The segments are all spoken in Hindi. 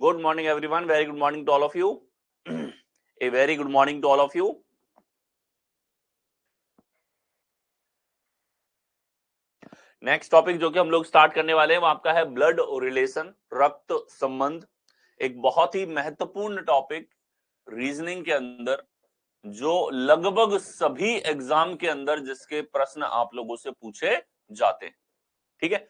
Good morning, everyone. Very good morning to all of you. A very good morning to all of you. Next topic जो कि हम लोग स्टार्ट करने वाले हैं वो आपका है ब्लड रिलेशन, रक्त संबंध। एक बहुत ही महत्वपूर्ण टॉपिक रीजनिंग के अंदर, जो लगभग सभी एग्जाम के अंदर जिसके प्रश्न आप लोगों से पूछे जाते हैं। ठीक है,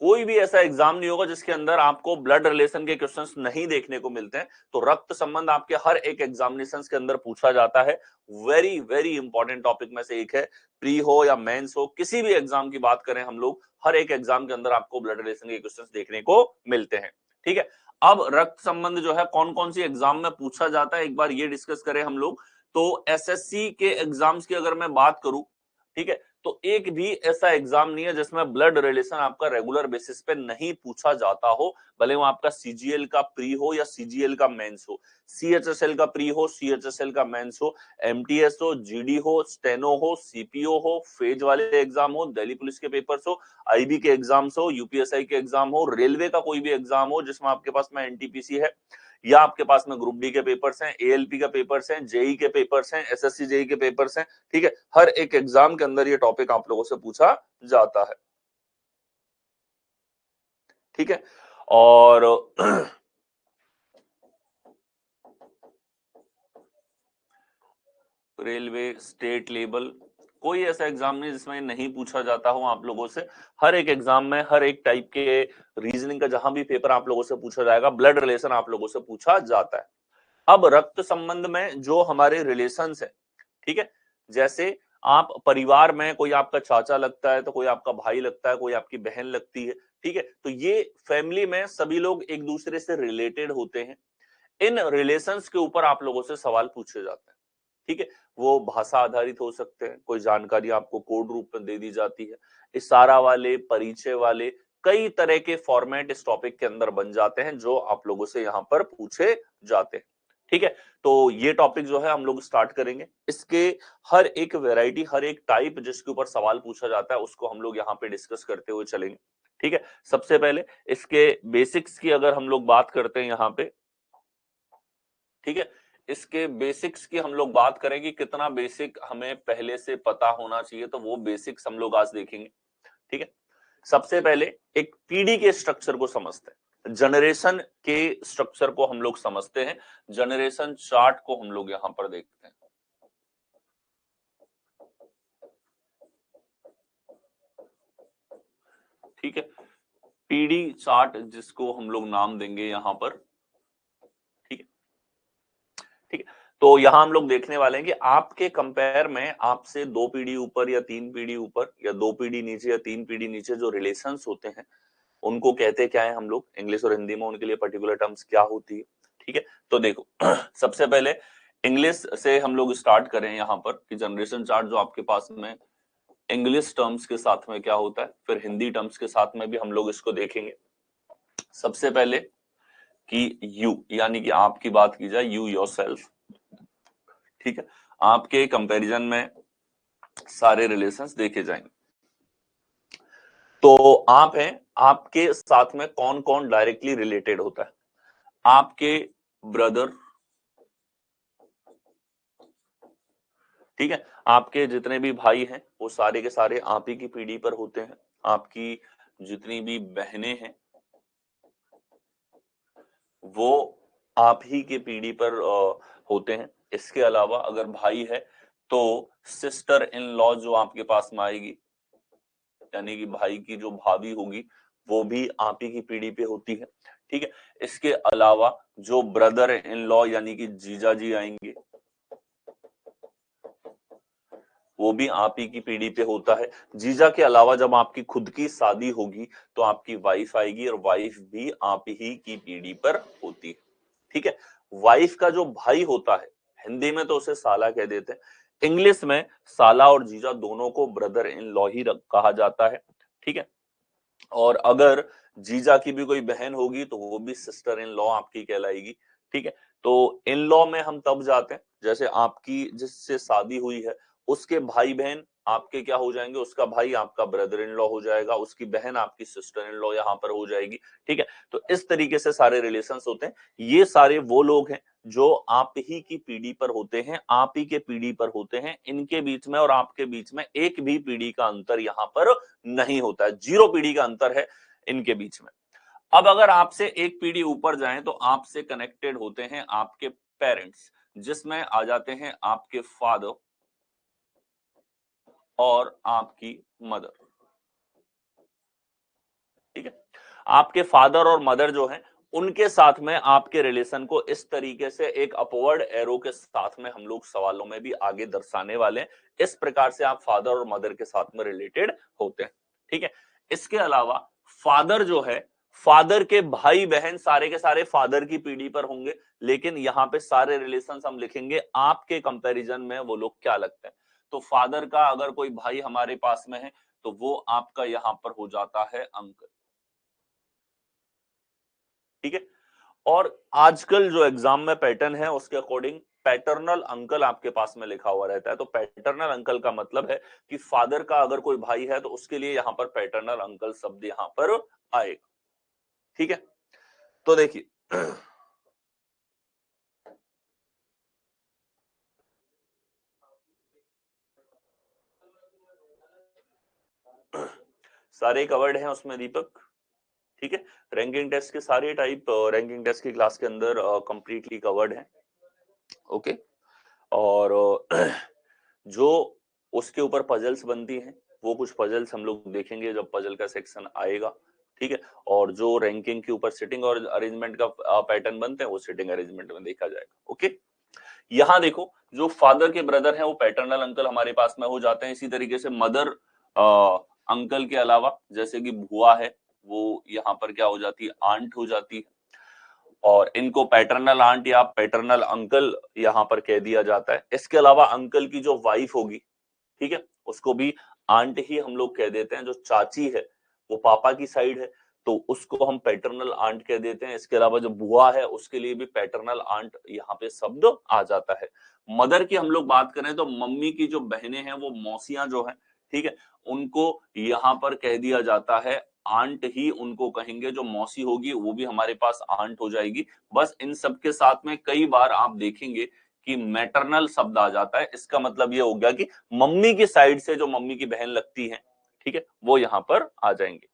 कोई भी ऐसा एग्जाम नहीं होगा जिसके अंदर आपको ब्लड रिलेशन के क्वेश्चंस नहीं देखने को मिलते हैं। तो रक्त संबंध आपके हर एक एग्जामिनेशन के अंदर पूछा जाता है। वेरी वेरी इंपॉर्टेंट टॉपिक में से एक है। प्री हो या मेंस हो, किसी भी एग्जाम की बात करें हम लोग, हर एक एग्जाम के अंदर आपको ब्लड रिलेशन के क्वेश्चंस देखने को मिलते हैं। ठीक है, अब रक्त संबंध जो है कौन कौन सी एग्जाम में पूछा जाता है, एक बार ये डिस्कस करें हम लोग। तो एसएससी के एग्जाम्स की अगर मैं बात करूं, ठीक है, तो एक भी ऐसा एग्जाम नहीं है जिसमें ब्लड रिलेशन आपका रेगुलर बेसिस पे नहीं पूछा जाता हो, भले वो आपका सीजीएल का प्री हो या सीजीएल का मेंस हो, सीएचएसएल का प्री हो, सीएचएसएल का मेंस हो, एमटीएस हो, जीडी हो, स्टेनो हो, सीपीओ हो, फेज वाले एग्जाम हो, दिल्ली पुलिस के पेपर्स हो, आईबी के एग्जाम्स हो, यूपीएसआई के एग्जाम हो, रेलवे का कोई भी एग्जाम हो जिसमें आपके पास में एनटीपीसी है, या आपके पास में ग्रुप डी के पेपर्स हैं, एएलपी का पेपर्स हैं, जेई के पेपर्स हैं, एसएससी जेई के पेपर्स हैं। ठीक है, हर एक एग्जाम के अंदर ये टॉपिक आप लोगों से पूछा जाता है। ठीक है, और रेलवे, स्टेट लेवल, कोई ऐसा एग्जाम नहीं जिसमें नहीं पूछा जाता हो आप लोगों से। हर एक एग्जाम में हर एक टाइप के रीजनिंग का जहां भी पेपर आप लोगों से पूछा जाएगा, ब्लड रिलेशन आप लोगों से पूछा जाता है। अब रक्त संबंध में जो हमारे रिलेशंस है, ठीक है, जैसे आप परिवार में कोई आपका चाचा लगता है, तो कोई आपका भाई लगता है, कोई आपकी बहन लगती है। ठीक है, तो ये फैमिली में सभी लोग एक दूसरे से रिलेटेड होते हैं। इन रिलेशंस के ऊपर आप लोगों से सवाल पूछे जाते हैं। ठीक है, वो भाषा आधारित हो सकते हैं, कोई जानकारी आपको कोड रूप में दे दी जाती है, इशारा वाले, परिचय वाले, कई तरह के फॉर्मेट इस टॉपिक के अंदर बन जाते हैं जो आप लोगों से यहां पर पूछे जाते हैं। ठीक है, तो ये टॉपिक जो है हम लोग स्टार्ट करेंगे। इसके हर एक वैरायटी, हर एक टाइप जिसके ऊपर सवाल पूछा जाता है उसको हम लोग यहाँ पे डिस्कस करते हुए चलेंगे। ठीक है, सबसे पहले इसके बेसिक्स की अगर हम लोग बात करते हैं यहाँ पे, ठीक है, इसके बेसिक्स की हम लोग बात करें कि कितना बेसिक हमें पहले से पता होना चाहिए, तो वो बेसिक्स हम लोग आज देखेंगे। ठीक है, सबसे पहले एक पीढ़ी के स्ट्रक्चर को समझते हैं, जनरेशन के स्ट्रक्चर को हम लोग समझते हैं, जनरेशन चार्ट को हम लोग यहां पर देखते हैं। ठीक है, पीढ़ी चार्ट जिसको हम लोग नाम देंगे यहां पर। ठीक है, ठीक है, तो यहां हम लोग देखने वाले हैं कि आपके कंपेयर में आपसे 2 पीढ़ी ऊपर या 3 पीढ़ी ऊपर या 2 पीढ़ी नीचे या 3 पीढ़ी नीचे जो रिलेशंस होते हैं उनको कहते क्या है हम लोग, इंग्लिश और हिंदी में उनके लिए पर्टिकुलर टर्म्स क्या होती है। ठीक है, तो देखो सबसे पहले इंग्लिश से हम लोग स्टार्ट करें यहाँ पर कि जनरेशन चार्ट जो आपके पास में इंग्लिश टर्म्स के साथ में क्या होता है, फिर हिंदी टर्म्स के साथ में भी हम लोग इसको देखेंगे। सबसे पहले कि यू, यानी कि आपकी बात की जाए, यू योरसेल्फ। ठीक है, आपके कंपैरिजन में सारे रिलेशंस देखे जाएंगे। तो आप हैं, आपके साथ में कौन कौन डायरेक्टली रिलेटेड होता है, आपके ब्रदर। ठीक है, आपके जितने भी भाई हैं वो सारे के सारे आप ही की पीढ़ी पर होते हैं। आपकी जितनी भी बहनें हैं वो आप ही के पीढ़ी पर होते हैं। इसके अलावा अगर भाई है तो सिस्टर इन लॉ जो आपके पास में आएगी, यानी कि भाई की जो भाभी होगी वो भी आप ही की पीढ़ी पे होती है। ठीक है, इसके अलावा जो ब्रदर इन लॉ यानी कि जीजा जी आएंगे वो भी आप ही की पीढ़ी पे होता है। जीजा के अलावा जब आपकी खुद की शादी होगी तो आपकी वाइफ आएगी और वाइफ भी आप ही की पीढ़ी पर होती है। ठीक है, वाइफ का जो भाई होता है, हिंदी में तो उसे साला कह देते हैं, इंग्लिश में साला और जीजा दोनों को ब्रदर इन लॉ ही कहा जाता है। ठीक है, और अगर जीजा की भी कोई बहन होगी तो वो भी सिस्टर इन लॉ आपकी कहलाएगी। ठीक है, तो इन लॉ में हम तब जाते हैं जैसे आपकी जिससे शादी हुई है उसके भाई बहन आपके क्या हो जाएंगे, उसका भाई आपका ब्रदर इन लॉ हो जाएगा, उसकी बहन आपकी सिस्टर इन लॉ यहाँ पर हो जाएगी। ठीक है, तो इस तरीके से सारे रिलेशंस होते हैं। ये सारे वो लोग हैं जो आप ही की पीढ़ी पर होते हैं, आप ही के पीढ़ी पर होते हैं। इनके बीच में और आपके बीच में एक भी पीढ़ी का अंतर यहाँ पर नहीं होता है, 0 पीढ़ी का अंतर है इनके बीच में। अब अगर आपसे एक पीढ़ी ऊपर जाएं तो आपसे कनेक्टेड होते हैं आपके पेरेंट्स, जिसमें आ जाते हैं आपके फादर और आपकी मदर। ठीक है, आपके फादर और मदर जो हैं उनके साथ में आपके रिलेशन को इस तरीके से एक अपवर्ड एरो के साथ में हम लोग सवालों में भी आगे दर्शाने वाले हैं। इस प्रकार से आप फादर और मदर के साथ में रिलेटेड होते हैं। ठीक है, इसके अलावा फादर जो है, फादर के भाई बहन सारे के सारे फादर की पीढ़ी पर होंगे, लेकिन यहाँ पे सारे रिलेशन हम लिखेंगे आपके कंपैरिजन में वो लोग क्या लगते हैं। तो फादर का अगर कोई भाई हमारे पास में है तो वो आपका यहां पर हो जाता है अंकल। ठीक है, और आजकल जो एग्जाम में पैटर्न है उसके अकॉर्डिंग पैटर्नल अंकल आपके पास में लिखा हुआ रहता है। तो पैटर्नल अंकल का मतलब है कि फादर का अगर कोई भाई है तो उसके लिए यहां पर पैटर्नल अंकल शब्द यहां पर आएगा। ठीक है, तो देखिए सारे कवर्ड हैं उसमें दीपक। ठीक है, रैंकिंग टेस्ट के सारे टाइप रैंकिंग टेस्ट की क्लास के अंदर कंप्लीटली कवर्ड है। ओके, और जो उसके ऊपर पजल्स बनती हैं वो कुछ पजल्स हम लोग देखेंगे जब पजल का सेक्शन आएगा। ठीक है, और जो रैंकिंग के ऊपर सिटिंग और अरेंजमेंट का पैटर्न बनते हैं वो सिटिंग अरेंजमेंट में देखा जाएगा। ओके, यहाँ देखो जो फादर के ब्रदर हैं वो पैटर्नल अंकल हमारे पास में हो जाते हैं। इसी तरीके से मदर अंकल के अलावा जैसे कि बुआ है वो यहाँ पर क्या हो जाती है, आंट हो जाती है, और इनको पैटर्नल आंट या पैटर्नल अंकल यहाँ पर कह दिया जाता है। इसके अलावा अंकल की जो वाइफ होगी, ठीक है, उसको भी आंट ही हम लोग कह देते हैं। जो चाची है वो पापा की साइड है तो उसको हम पैटर्नल आंट कह देते हैं। इसके अलावा जो बुआ है उसके लिए भी पैटर्नल आंट यहाँ पे शब्द आ जाता है। मदर की हम लोग बात करें तो मम्मी की जो बहनें हैं वो मौसियां जो है, ठीक है, उनको यहाँ पर कह दिया जाता है आंट ही उनको कहेंगे। जो मौसी होगी वो भी हमारे पास आंट हो जाएगी। बस इन सब के साथ में कई बार आप देखेंगे कि मैटरनल शब्द आ जाता है। इसका मतलब ये हो गया कि मम्मी की साइड से जो मम्मी की बहन लगती है, ठीक है, वो यहाँ पर आ जाएंगे।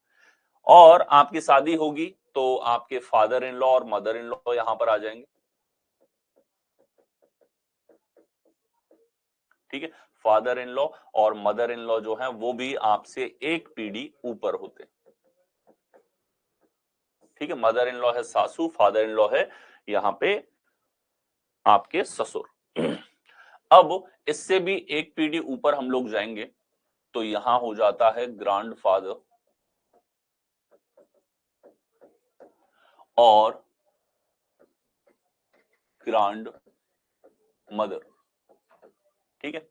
और आपकी शादी होगी तो आपके फादर इन लॉ और मदर इन लॉ यहाँ पर आ जाएंगे। ठीक है, फादर इन लॉ और मदर इन लॉ जो है वो भी आपसे एक पीढ़ी ऊपर होते हैं। ठीक है, मदर इन लॉ है सासू, फादर इन लॉ है यहाँ पे आपके ससुर। अब इससे भी एक पीढ़ी ऊपर हम लोग जाएंगे तो यहां हो जाता है ग्रैंड फादर और ग्रैंड मदर। ठीक है,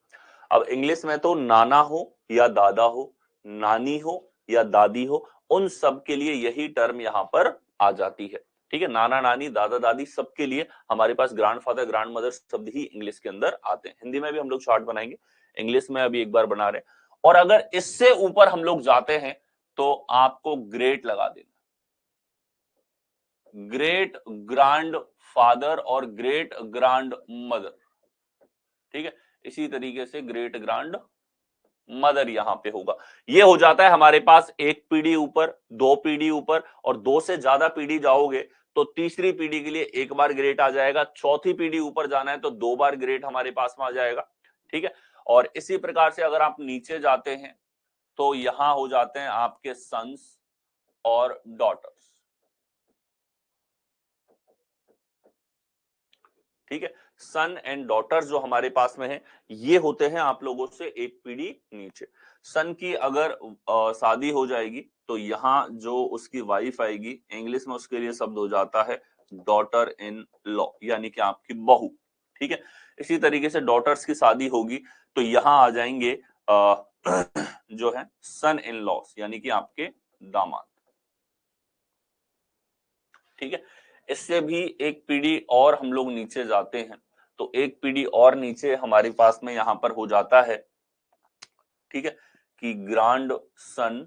अब इंग्लिश में तो नाना हो या दादा हो, नानी हो या दादी हो, उन सब के लिए यही टर्म यहां पर आ जाती है। ठीक है, नाना नानी दादा दादी सबके लिए हमारे पास ग्रैंडफादर ग्रैंड मदर शब्द ही इंग्लिश के अंदर आते हैं। हिंदी में भी हम लोग चार्ट बनाएंगे, इंग्लिश में अभी एक बार बना रहे हैं। और अगर इससे ऊपर हम लोग जाते हैं तो आपको ग्रेट लगा देना, ग्रेट ग्रैंड फादर और ग्रेट ग्रैंड मदर। ठीक है, इसी तरीके से ग्रेट ग्रैंड मदर यहां पे होगा। ये हो जाता है हमारे पास एक पीढ़ी ऊपर, 2 पीढ़ी ऊपर, और 2 से ज्यादा पीढ़ी जाओगे तो तीसरी पीढ़ी के लिए एक बार ग्रेट आ जाएगा। चौथी पीढ़ी ऊपर जाना है तो 2 बार ग्रेट हमारे पास में आ जाएगा। ठीक है, और इसी प्रकार से अगर आप नीचे जाते हैं तो यहां हो जाते हैं आपके सन्स और डॉटर्स। ठीक है, सन एंड डॉटर्स जो हमारे पास में है ये होते हैं आप लोगों से एक पीढ़ी नीचे। सन की अगर शादी हो जाएगी तो यहाँ जो उसकी वाइफ आएगी, इंग्लिश में उसके लिए शब्द हो जाता है डॉटर इन लॉ, यानी कि आपकी बहू। ठीक है, इसी तरीके से डॉटर्स की शादी होगी तो यहाँ आ जाएंगे जो है सन इन लॉस, यानी कि आपके दामाद। ठीक है, इससे भी एक पीढ़ी और हम लोग नीचे जाते हैं तो एक पीढ़ी और नीचे हमारे पास में यहां पर हो जाता है ठीक है, कि ग्रांड सन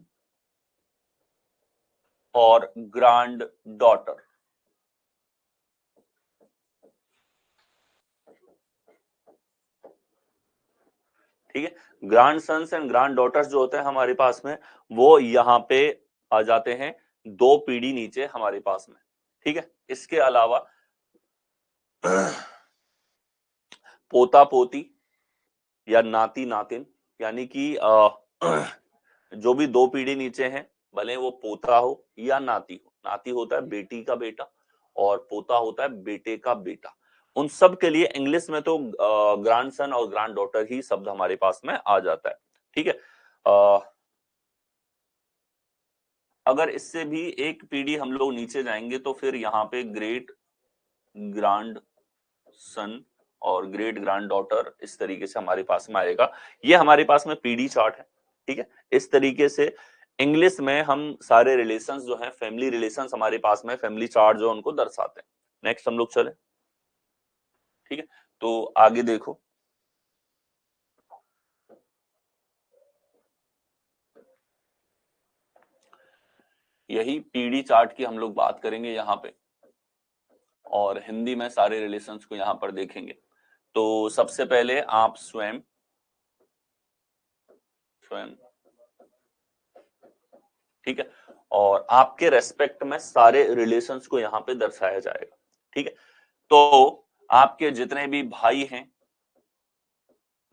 और ग्रांड डॉटर। ठीक है, grandsons and granddaughters जो होते हैं हमारे पास में, वो यहाँ पे आ जाते हैं 2 पीढ़ी नीचे हमारे पास में। ठीक है, इसके अलावा पोता पोती या नाती नातिन, यानी कि जो भी 2 पीढ़ी नीचे हैं, भले वो पोता हो या नाती हो। नाती होता है बेटी का बेटा और पोता होता है बेटे का बेटा। उन सब के लिए इंग्लिश में तो ग्रांड सन और ग्रांड डॉटर ही शब्द हमारे पास में आ जाता है। ठीक है, अगर इससे भी एक पीढ़ी हम लोग नीचे जाएंगे तो फिर यहाँ पे ग्रेट ग्रांड सन और ग्रेट ग्रैंड डॉटर इस तरीके से हमारे पास में आएगा। ये हमारे पास में पीढ़ी चार्ट है। ठीक है, इस तरीके से इंग्लिश में हम सारे रिलेशंस जो हैं, फैमिली रिलेशंस हमारे पास में फैमिली चार्ट जो उनको दर्शाते हैं। नेक्स्ट हम लोग चले। ठीक है, तो आगे देखो, यही पीढ़ी चार्ट की हम लोग बात करेंगे यहाँ पे, और हिंदी में सारे रिलेशंस को यहाँ पर देखेंगे। तो सबसे पहले आप स्वयं स्वयं ठीक है, और आपके रेस्पेक्ट में सारे रिलेशंस को यहाँ पे दर्शाया जाएगा। ठीक है, तो आपके जितने भी भाई हैं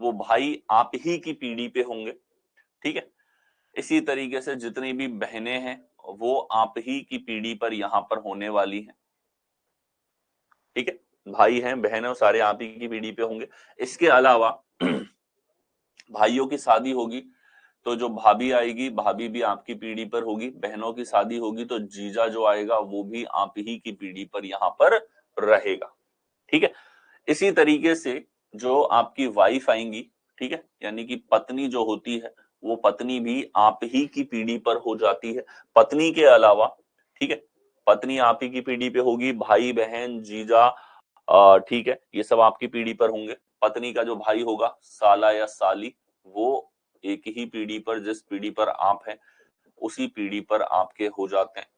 वो भाई आप ही की पीढ़ी पे होंगे। ठीक है, इसी तरीके से जितनी भी बहनें हैं वो आप ही की पीढ़ी पर यहाँ पर होने वाली हैं। ठीक है, भाई हैं बहन है सारे आप ही की पीढ़ी पे होंगे। इसके अलावा भाइयों की शादी होगी तो जो भाभी आएगी, भाभी भी आपकी पीढ़ी पर होगी। बहनों की शादी होगी तो जीजा जो आएगा वो भी आप ही की पीढ़ी पर यहाँ पर रहेगा। ठीक है, इसी तरीके से जो आपकी वाइफ आएंगी, ठीक है, यानी कि पत्नी जो होती है वो पत्नी भी आप ही की पीढ़ी पर हो जाती है। पत्नी के अलावा, ठीक है, पत्नी आप ही की पीढ़ी पे होगी, भाई बहन जीजा, ठीक है, ये सब आपकी पीढ़ी पर होंगे। पत्नी का जो भाई होगा, साला या साली, वो एक ही पीढ़ी पर, जिस पीढ़ी पर आप हैं उसी पीढ़ी पर आपके हो जाते हैं।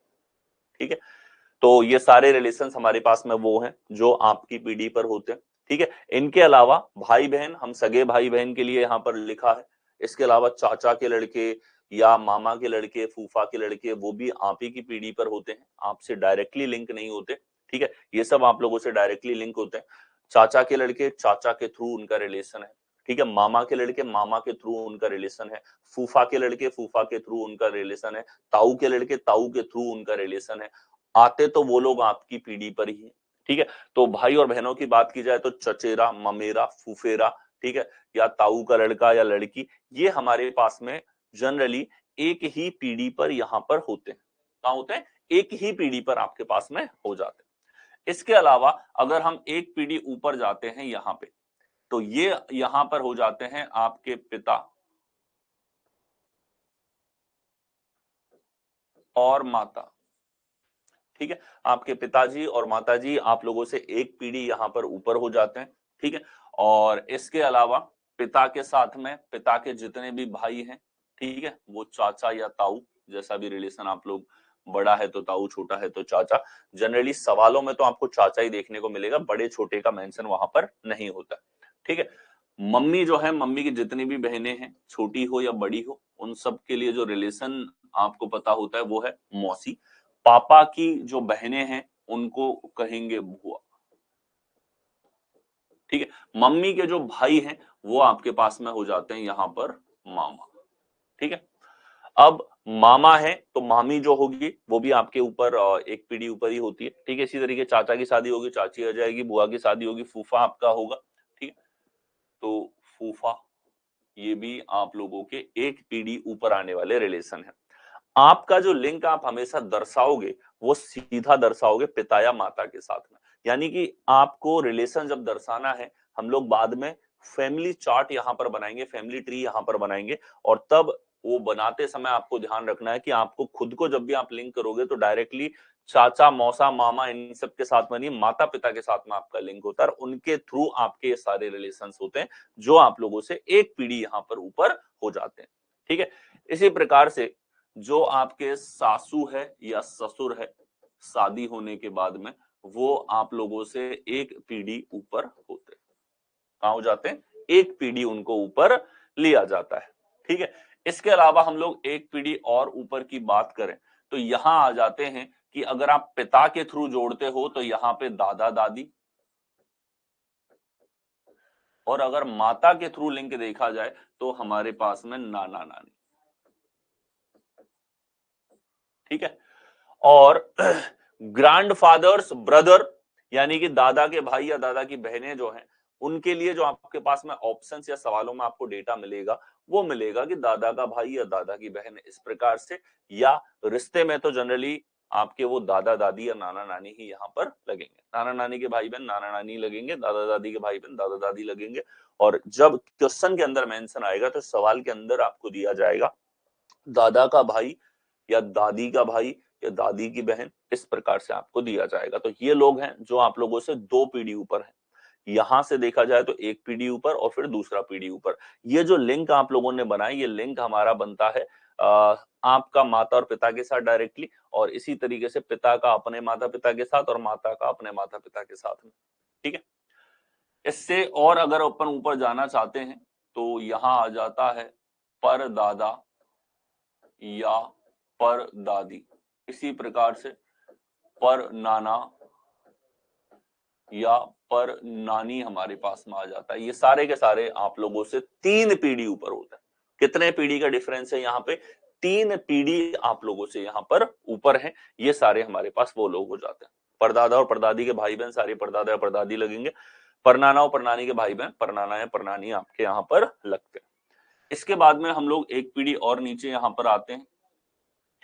ठीक है, तो ये सारे रिलेशंस हमारे पास में वो हैं जो आपकी पीढ़ी पर होते हैं। ठीक है, इनके अलावा भाई बहन, हम सगे भाई बहन के लिए यहाँ पर लिखा है। इसके अलावा चाचा के लड़के या मामा के लड़के, फूफा के लड़के, वो भी आप ही की पीढ़ी पर होते हैं, आपसे डायरेक्टली लिंक नहीं होते। ठीक है, ये सब आप लोगों से डायरेक्टली लिंक होते हैं। चाचा के लड़के, चाचा के थ्रू उनका रिलेशन है। ठीक है, मामा के लड़के, मामा के थ्रू उनका रिलेशन है। फूफा के लड़के, फूफा के थ्रू उनका रिलेशन है। ताऊ के लड़के, ताऊ के थ्रू उनका रिलेशन है। आते तो वो लोग आपकी पीढ़ी पर ही है। ठीक है, तो भाई और बहनों की बात की जाए तो चचेरा, ममेरा, फुफेरा, ठीक है, या ताऊ का लड़का या लड़की, ये हमारे पास में जनरली एक ही पीढ़ी पर यहाँ पर होते हैं। कहाँ होते हैं? एक ही पीढ़ी पर आपके पास में हो जाते हैं। इसके अलावा अगर हम एक पीढ़ी ऊपर जाते हैं यहाँ पे, तो ये यहाँ पर हो जाते हैं आपके पिता और माता। ठीक है, आपके पिताजी और माताजी आप लोगों से एक पीढ़ी यहाँ पर ऊपर हो जाते हैं। ठीक है, और इसके अलावा पिता के साथ में पिता के जितने भी भाई हैं, ठीक है, वो चाचा या ताऊ, जैसा भी रिलेशन आप लोग, बड़ा है तो ताऊ, छोटा है तो चाचा। जनरली सवालों में तो आपको चाचा ही देखने को मिलेगा, बड़े छोटे का मेंशन वहां पर नहीं होता। ठीक है, मम्मी जो है, मम्मी की जितनी भी बहनें हैं, छोटी हो या बड़ी हो, उन सब के लिए जो रिलेशन आपको पता होता है वो है मौसी। पापा की जो बहनें हैं उनको कहेंगे बुआ। ठीक है, मम्मी के जो भाई हैं वो आपके पास में हो जाते हैं यहाँ पर मामा। ठीक है, अब मामा है तो मामी जो होगी वो भी आपके ऊपर एक पीढ़ी ऊपर ही होती है। ठीक है, इसी तरीके चाचा की शादी होगी, चाची आ जाएगी, बुआ की शादी होगी, फूफा आपका होगा। ठीक है, तो फूफा, ये भी आप लोगों के एक पीढ़ी ऊपर आने वाले रिलेशन है। आपका जो लिंक आप हमेशा दर्शाओगे वो सीधा दर्शाओगे पिता या माता के साथ में। यानी कि आपको रिलेशन जब दर्शाना है, हम लोग बाद में फैमिली चार्ट यहाँ पर बनाएंगे, फैमिली ट्री यहाँ पर बनाएंगे, और तब वो बनाते समय आपको ध्यान रखना है कि आपको खुद को जब भी आप लिंक करोगे तो डायरेक्टली चाचा, मौसा, मामा, इन सब के साथ में नहीं, माता पिता के साथ में आपका लिंक होता है, और उनके थ्रू आपके ये सारे रिलेशंस होते हैं जो आप लोगों से एक पीढ़ी यहाँ पर ऊपर हो जाते हैं। ठीक है, इसी प्रकार से जो आपके सासू है या ससुर है, शादी होने के बाद में वो आप लोगों से एक पीढ़ी ऊपर होते हैं। कहां हो जाते हैं? एक पीढ़ी उनको ऊपर लिया जाता है। ठीक है, इसके अलावा हम लोग एक पीढ़ी और ऊपर की बात करें तो यहां आ जाते हैं कि अगर आप पिता के थ्रू जोड़ते हो तो यहां पे दादा दादी, और अगर माता के थ्रू लिंक देखा जाए तो हमारे पास में नाना नानी। ठीक है, और ग्रैंडफादर्स ब्रदर यानी कि दादा के भाई या दादा की बहनें जो हैं, उनके लिए जो आपके पास में ऑप्शंस या सवालों में आपको डेटा मिलेगा वो मिलेगा कि दादा का भाई या दादा की बहन इस प्रकार से, या रिश्ते में तो जनरली आपके वो दादा दादी या नाना नानी ही यहाँ पर लगेंगे। नाना नानी के भाई बहन नाना नानी लगेंगे, दादा दादी के भाई बहन दादा दादी लगेंगे। और जब क्वेश्चन के अंदर मेंशन आएगा तो सवाल के अंदर आपको दिया जाएगा दादा का भाई या दादी का भाई या दादी की बहन, इस प्रकार से आपको दिया जाएगा। तो ये लोग हैं जो आप लोगों से 2 पीढ़ी ऊपर हैं। यहां से देखा जाए तो एक पीढ़ी ऊपर और फिर दूसरा पीढ़ी ऊपर। ये जो लिंक आप लोगों ने बनाई, ये लिंक हमारा बनता है आपका माता और पिता के साथ डायरेक्टली, और इसी तरीके से पिता का अपने माता पिता के साथ और माता का अपने माता पिता के साथ में। ठीक है, इससे और अगर अपन ऊपर जाना चाहते हैं तो यहां आ जाता है पर दादा या पर दादी, इसी प्रकार से पर नाना या पर नानी हमारे पास में आ जाता है। ये सारे के सारे आप लोगों से 3 पीढ़ी ऊपर होते हैं। कितने पीढ़ी का डिफरेंस है यहाँ पे? 3 पीढ़ी आप लोगों से यहाँ पर ऊपर है। ये सारे हमारे पास वो लोग हो जाते हैं। परदादा और परदादी के भाई बहन सारे परदादा या परदादी लगेंगे। परनाना और परनानी के भाई बहन परनाना या परनानी आपके यहाँ पर लगते हैं। इसके बाद में हम लोग एक पीढ़ी और नीचे यहाँ पर आते हैं।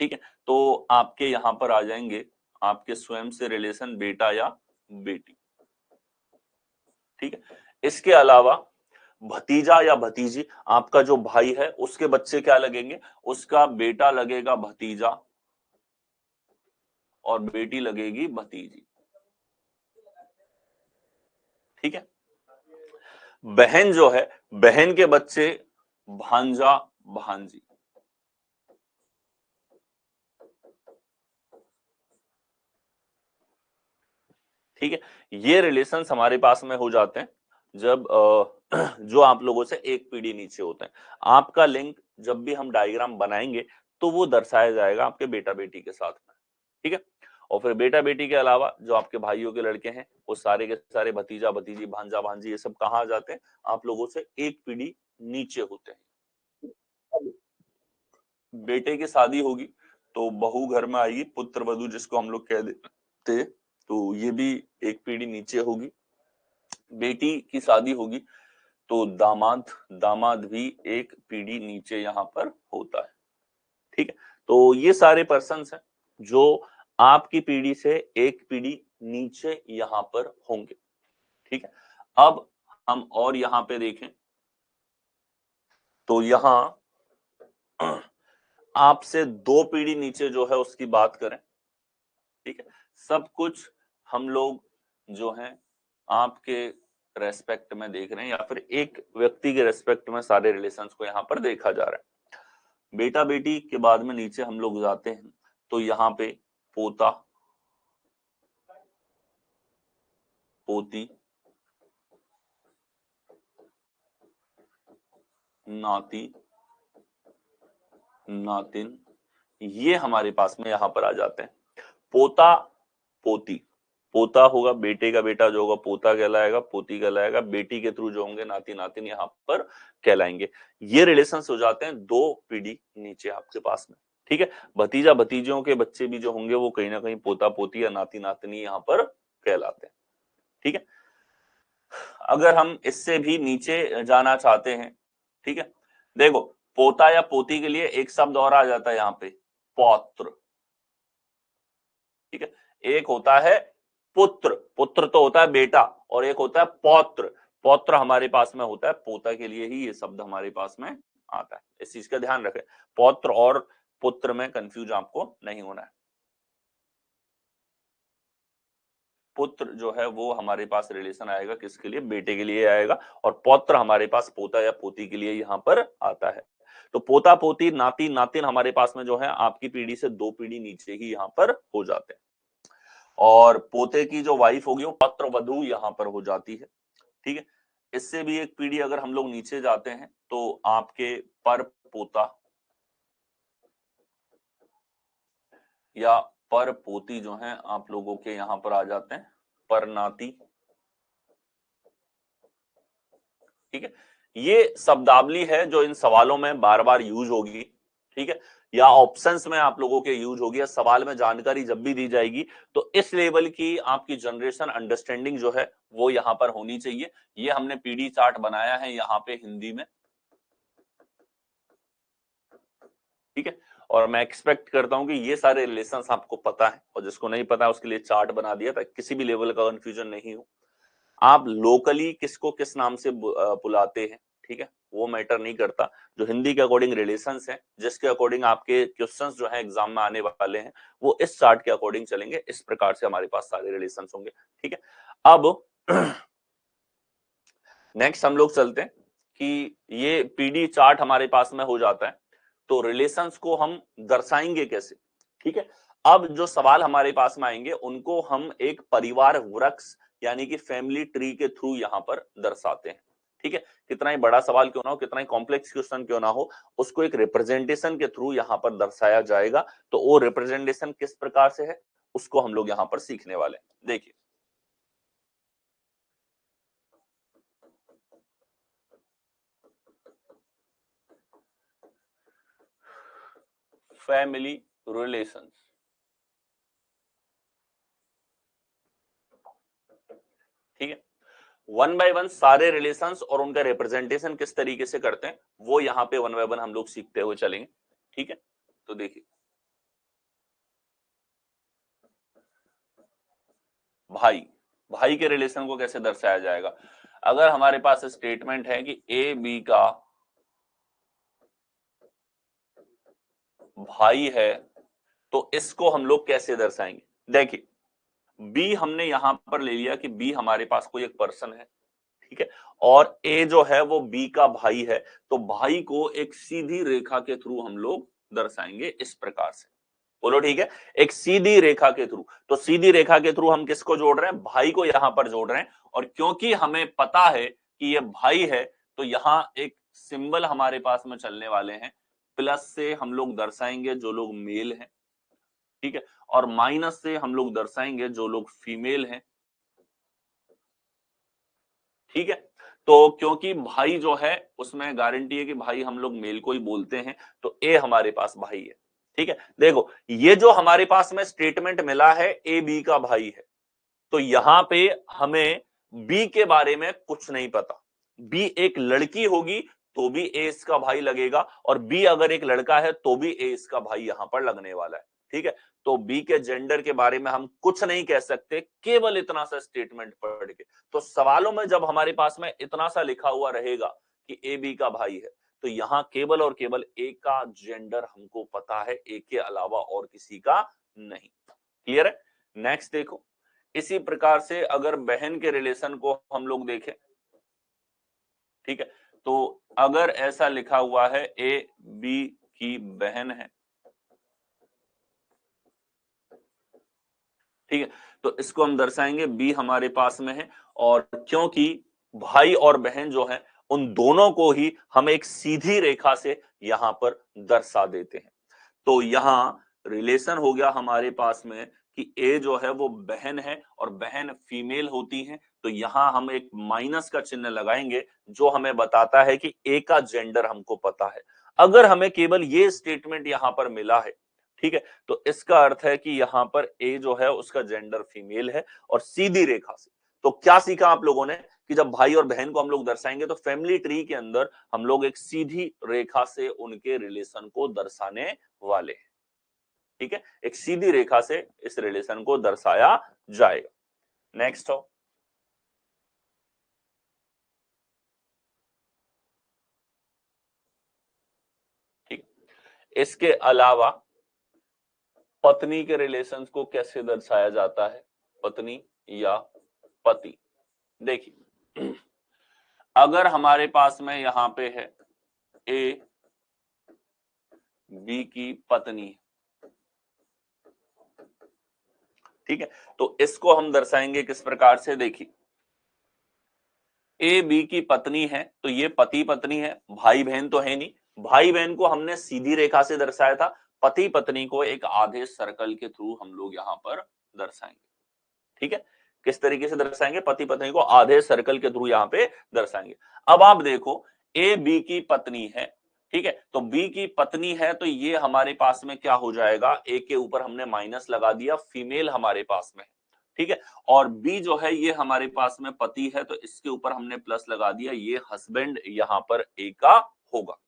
ठीक है, तो आपके यहाँ पर आ जाएंगे आपके स्वयं से रिलेशन बेटा या बेटी। ठीक है, इसके अलावा भतीजा या भतीजी, आपका जो भाई है उसके बच्चे क्या लगेंगे? उसका बेटा लगेगा भतीजा और बेटी लगेगी भतीजी। ठीक है, बहन जो है, बहन के बच्चे भांजा भांजी। ठीक है, ये रिलेशंस हमारे पास में हो जाते हैं जब जो आप लोगों से एक पीढ़ी नीचे होते हैं। आपका लिंक जब भी हम डायग्राम बनाएंगे तो वो दर्शाया जाएगा आपके बेटा बेटी के साथ में। ठीक है, और फिर बेटा बेटी के अलावा जो आपके भाइयों के लड़के हैं वो सारे के सारे भतीजा भतीजी भांजा भांजी ये सब कहाँ आ जाते हैं? आप लोगों से एक पीढ़ी नीचे होते हैं। अब बेटे की शादी होगी तो बहू घर में आएगी, पुत्र वधू जिसको हम लोग कह देते हैं, तो ये भी एक पीढ़ी नीचे होगी। बेटी की शादी होगी तो दामाद दामाद भी एक पीढ़ी नीचे यहाँ पर होता है। ठीक है, तो ये सारे पर्सन्स हैं जो आपकी पीढ़ी से एक पीढ़ी नीचे यहाँ पर होंगे। ठीक है, अब हम और यहाँ पे देखें तो यहाँ आपसे 2 पीढ़ी नीचे जो है उसकी बात करें। ठीक है, सब कुछ हम लोग जो है आपके रेस्पेक्ट में देख रहे हैं, या फिर एक व्यक्ति के रेस्पेक्ट में सारे रिलेशंस को यहाँ पर देखा जा रहा है। बेटा बेटी के बाद में नीचे हम लोग जाते हैं तो यहाँ पे पोता पोती नाती नातिन, ये हमारे पास में यहाँ पर आ जाते हैं। पोता पोती, पोता होगा बेटे का बेटा जो होगा पोता कहलाएगा, पोती कहलाएगा, बेटी के थ्रू जो होंगे नाती नातिन यहाँ पर कहलाएंगे। ये रिलेशंस हो जाते हैं 2 पीढ़ी नीचे आपके पास में। ठीक है, भतीजा भतीजियों के बच्चे भी जो होंगे वो कहीं ना कहीं पोता पोती या नाती नातनी यहाँ पर कहलाते हैं। ठीक है, अगर हम इससे भी नीचे जाना चाहते हैं, ठीक है, देखो पोता या पोती के लिए एक शब्द और आ जाता है यहाँ पे, पौत्र। ठीक है, एक होता है पुत्र, पुत्र तो होता है बेटा, और एक होता है पौत्र, पौत्र हमारे पास में होता है पोता के लिए ही ये शब्द हमारे पास में आता है। इस चीज का ध्यान रखें, पौत्र और पुत्र में कंफ्यूज आपको नहीं होना है। पुत्र जो है वो हमारे पास रिलेशन आएगा किसके लिए? बेटे के लिए आएगा, और पौत्र हमारे पास पोता या पोती के लिए यहाँ पर आता है। तो पोता पोती नाती नातिन हमारे पास में जो है आपकी पीढ़ी से 2 पीढ़ी नीचे ही यहां पर हो जाते हैं। और पोते की जो वाइफ होगी वो पत्र वधू यहां पर हो जाती है। ठीक है, इससे भी एक पीढ़ी अगर हम लोग नीचे जाते हैं तो आपके पर पोता या पर पोती जो है आप लोगों के यहां पर आ जाते हैं, पर नाती। ठीक है, ये शब्दावली है जो इन सवालों में बार बार यूज होगी। ठीक है, या ऑप्शंस में आप लोगों के यूज होगी, या सवाल में जानकारी जब भी दी जाएगी तो इस लेवल की आपकी जनरेशन अंडरस्टैंडिंग जो है वो यहां पर होनी चाहिए। ये हमने पीडी चार्ट बनाया है यहाँ पे हिंदी में। ठीक है, और मैं एक्सपेक्ट करता हूं कि ये सारे रिलेशंस आपको पता है, और जिसको नहीं पता उसके लिए चार्ट बना दिया ताकि किसी भी लेवल का कंफ्यूजन नहीं हो। आप लोकली किसको किस नाम से बुलाते हैं, ठीक है, वो मैटर नहीं करता। जो हिंदी के अकॉर्डिंग रिलेशंस हैं, जिसके अकॉर्डिंग आपके क्वेश्चंस जो है एग्जाम में आने वाले हैं, वो इस चार्ट के अकॉर्डिंग चलेंगे। इस प्रकार से हमारे पास सारे रिलेशंस होंगे। ठीक है, अब नेक्स्ट हम लोग चलते हैं कि ये पीडी चार्ट हमारे पास में हो जाता है, तो रिलेशंस को हम दर्शाएंगे कैसे। ठीक है, अब जो सवाल हमारे पास में आएंगे उनको हम एक परिवार वृक्ष यानी कि फैमिली ट्री के थ्रू यहां पर दर्शाते हैं। ठीक है, कितना ही बड़ा सवाल क्यों ना हो, कितना ही कॉम्प्लेक्स क्वेश्चन क्यों ना हो, उसको एक रिप्रेजेंटेशन के थ्रू यहां पर दर्शाया जाएगा। तो वो रिप्रेजेंटेशन किस प्रकार से है उसको हम लोग यहां पर सीखने वाले हैं। देखिए, फैमिली रिलेशंस। ठीक है, वन बाय वन सारे रिलेशंस और उनका रिप्रेजेंटेशन किस तरीके से करते हैं वो यहां पे वन बाय वन हम लोग सीखते हुए चलेंगे। ठीक है, तो देखिए, भाई भाई के रिलेशन को कैसे दर्शाया जाएगा। अगर हमारे पास स्टेटमेंट है कि ए बी का भाई है, तो इसको हम लोग कैसे दर्शाएंगे। देखिए, बी हमने यहां पर ले लिया कि बी हमारे पास कोई एक पर्सन है। ठीक है, और ए जो है वो बी का भाई है, तो भाई को एक सीधी रेखा के थ्रू हम लोग दर्शाएंगे इस प्रकार से। बोलो ठीक है, एक सीधी रेखा के थ्रू। तो सीधी रेखा के थ्रू हम किसको जोड़ रहे हैं, भाई को यहां पर जोड़ रहे हैं। और क्योंकि हमें पता है कि ये भाई है, तो यहां एक सिंबल हमारे पास में चलने वाले हैं। प्लस से हम लोग दर्शाएंगे जो लोग मेल हैं। ठीक है, और माइनस से हम लोग दर्शाएंगे जो लोग फीमेल हैं। ठीक है, तो क्योंकि भाई जो है उसमें गारंटी है कि भाई हम लोग मेल को ही बोलते हैं, तो ए हमारे पास भाई है। ठीक है, देखो ये जो हमारे पास में स्टेटमेंट मिला है ए बी का भाई है, तो यहां पे हमें बी के बारे में कुछ नहीं पता। बी एक लड़की होगी तो भी ए इसका भाई लगेगा, और बी अगर एक लड़का है तो भी ए इसका भाई यहां पर लगने वाला है। ठीक है, तो बी के जेंडर के बारे में हम कुछ नहीं कह सकते केवल इतना सा स्टेटमेंट पढ़ के। तो सवालों में जब हमारे पास में इतना सा लिखा हुआ रहेगा कि ए बी का भाई है, तो यहां केवल और केवल ए का जेंडर हमको पता है, ए के अलावा और किसी का नहीं। क्लियर है। नेक्स्ट देखो, इसी प्रकार से अगर बहन के रिलेशन को हम लोग देखें, ठीक है, तो अगर ऐसा लिखा हुआ है ए बी की बहन है, ठीक है, तो इसको हम दर्शाएंगे बी हमारे पास में है। और क्योंकि भाई और बहन जो है उन दोनों को ही हम एक सीधी रेखा से यहां पर दर्शा देते हैं। तो यहां रिलेशन हो गया हमारे पास में कि ए जो है वो बहन है और बहन फीमेल होती है, तो यहां हम एक माइनस का चिन्ह लगाएंगे जो हमें बताता है कि ए का जेंडर हमको पता है। अगर हमें केवल ये स्टेटमेंट यहां पर मिला है, ठीक है, तो इसका अर्थ है कि यहां पर ए जो है उसका जेंडर फीमेल है। और सीधी रेखा से तो क्या सीखा आप लोगों ने कि जब भाई और बहन को हम लोग दर्शाएंगे तो फैमिली ट्री के अंदर हम लोग एक सीधी रेखा से उनके रिलेशन को दर्शाने वाले हैं। ठीक है, एक सीधी रेखा से इस रिलेशन को दर्शाया जाएगा। नेक्स्ट हो, ठीक, इसके अलावा पत्नी के रिलेशंस को कैसे दर्शाया जाता है, पत्नी या पति। देखिए, अगर हमारे पास में यहां पे है ए बी की पत्नी, ठीक है। तो इसको हम दर्शाएंगे किस प्रकार से, देखिए ए बी की पत्नी है तो ये पति पत्नी है, भाई बहन तो है नहीं। भाई बहन को हमने सीधी रेखा से दर्शाया था, पति पत्नी को एक आधे सर्कल के थ्रू हम लोग यहां पर दर्शाएंगे, ठीक है। किस तरीके से दर्शाएंगे, पति पत्नी को आधे सर्कल के थ्रू यहां पे दर्शाएंगे। अब आप देखो ए बी की पत्नी है, ठीक है, तो बी की पत्नी है तो ये हमारे पास में क्या हो जाएगा, ए के ऊपर हमने माइनस लगा दिया, फीमेल हमारे पास में, ठीक है। और बी जो है ये हमारे पास में पति है तो इसके ऊपर हमने प्लस लगा दिया, ये हस्बैंड यहां पर ए का होगा।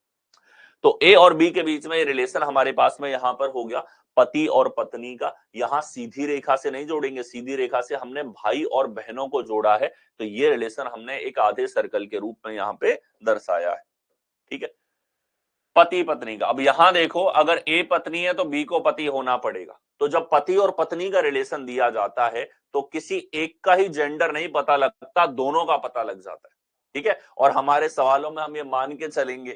तो ए और बी के बीच में ये रिलेशन हमारे पास में यहां पर हो गया पति और पत्नी का। यहां सीधी रेखा से नहीं जोड़ेंगे, सीधी रेखा से हमने भाई और बहनों को जोड़ा है, तो ये रिलेशन हमने एक आधे सर्कल के रूप में यहां पे दर्शाया है, ठीक है, पति पत्नी का। अब यहां देखो अगर ए पत्नी है तो बी को पति होना पड़ेगा, तो जब पति और पत्नी का रिलेशन दिया जाता है तो किसी एक का ही जेंडर नहीं पता लगता, दोनों का पता लग जाता है, ठीक है। और हमारे सवालों में हम ये मान के चलेंगे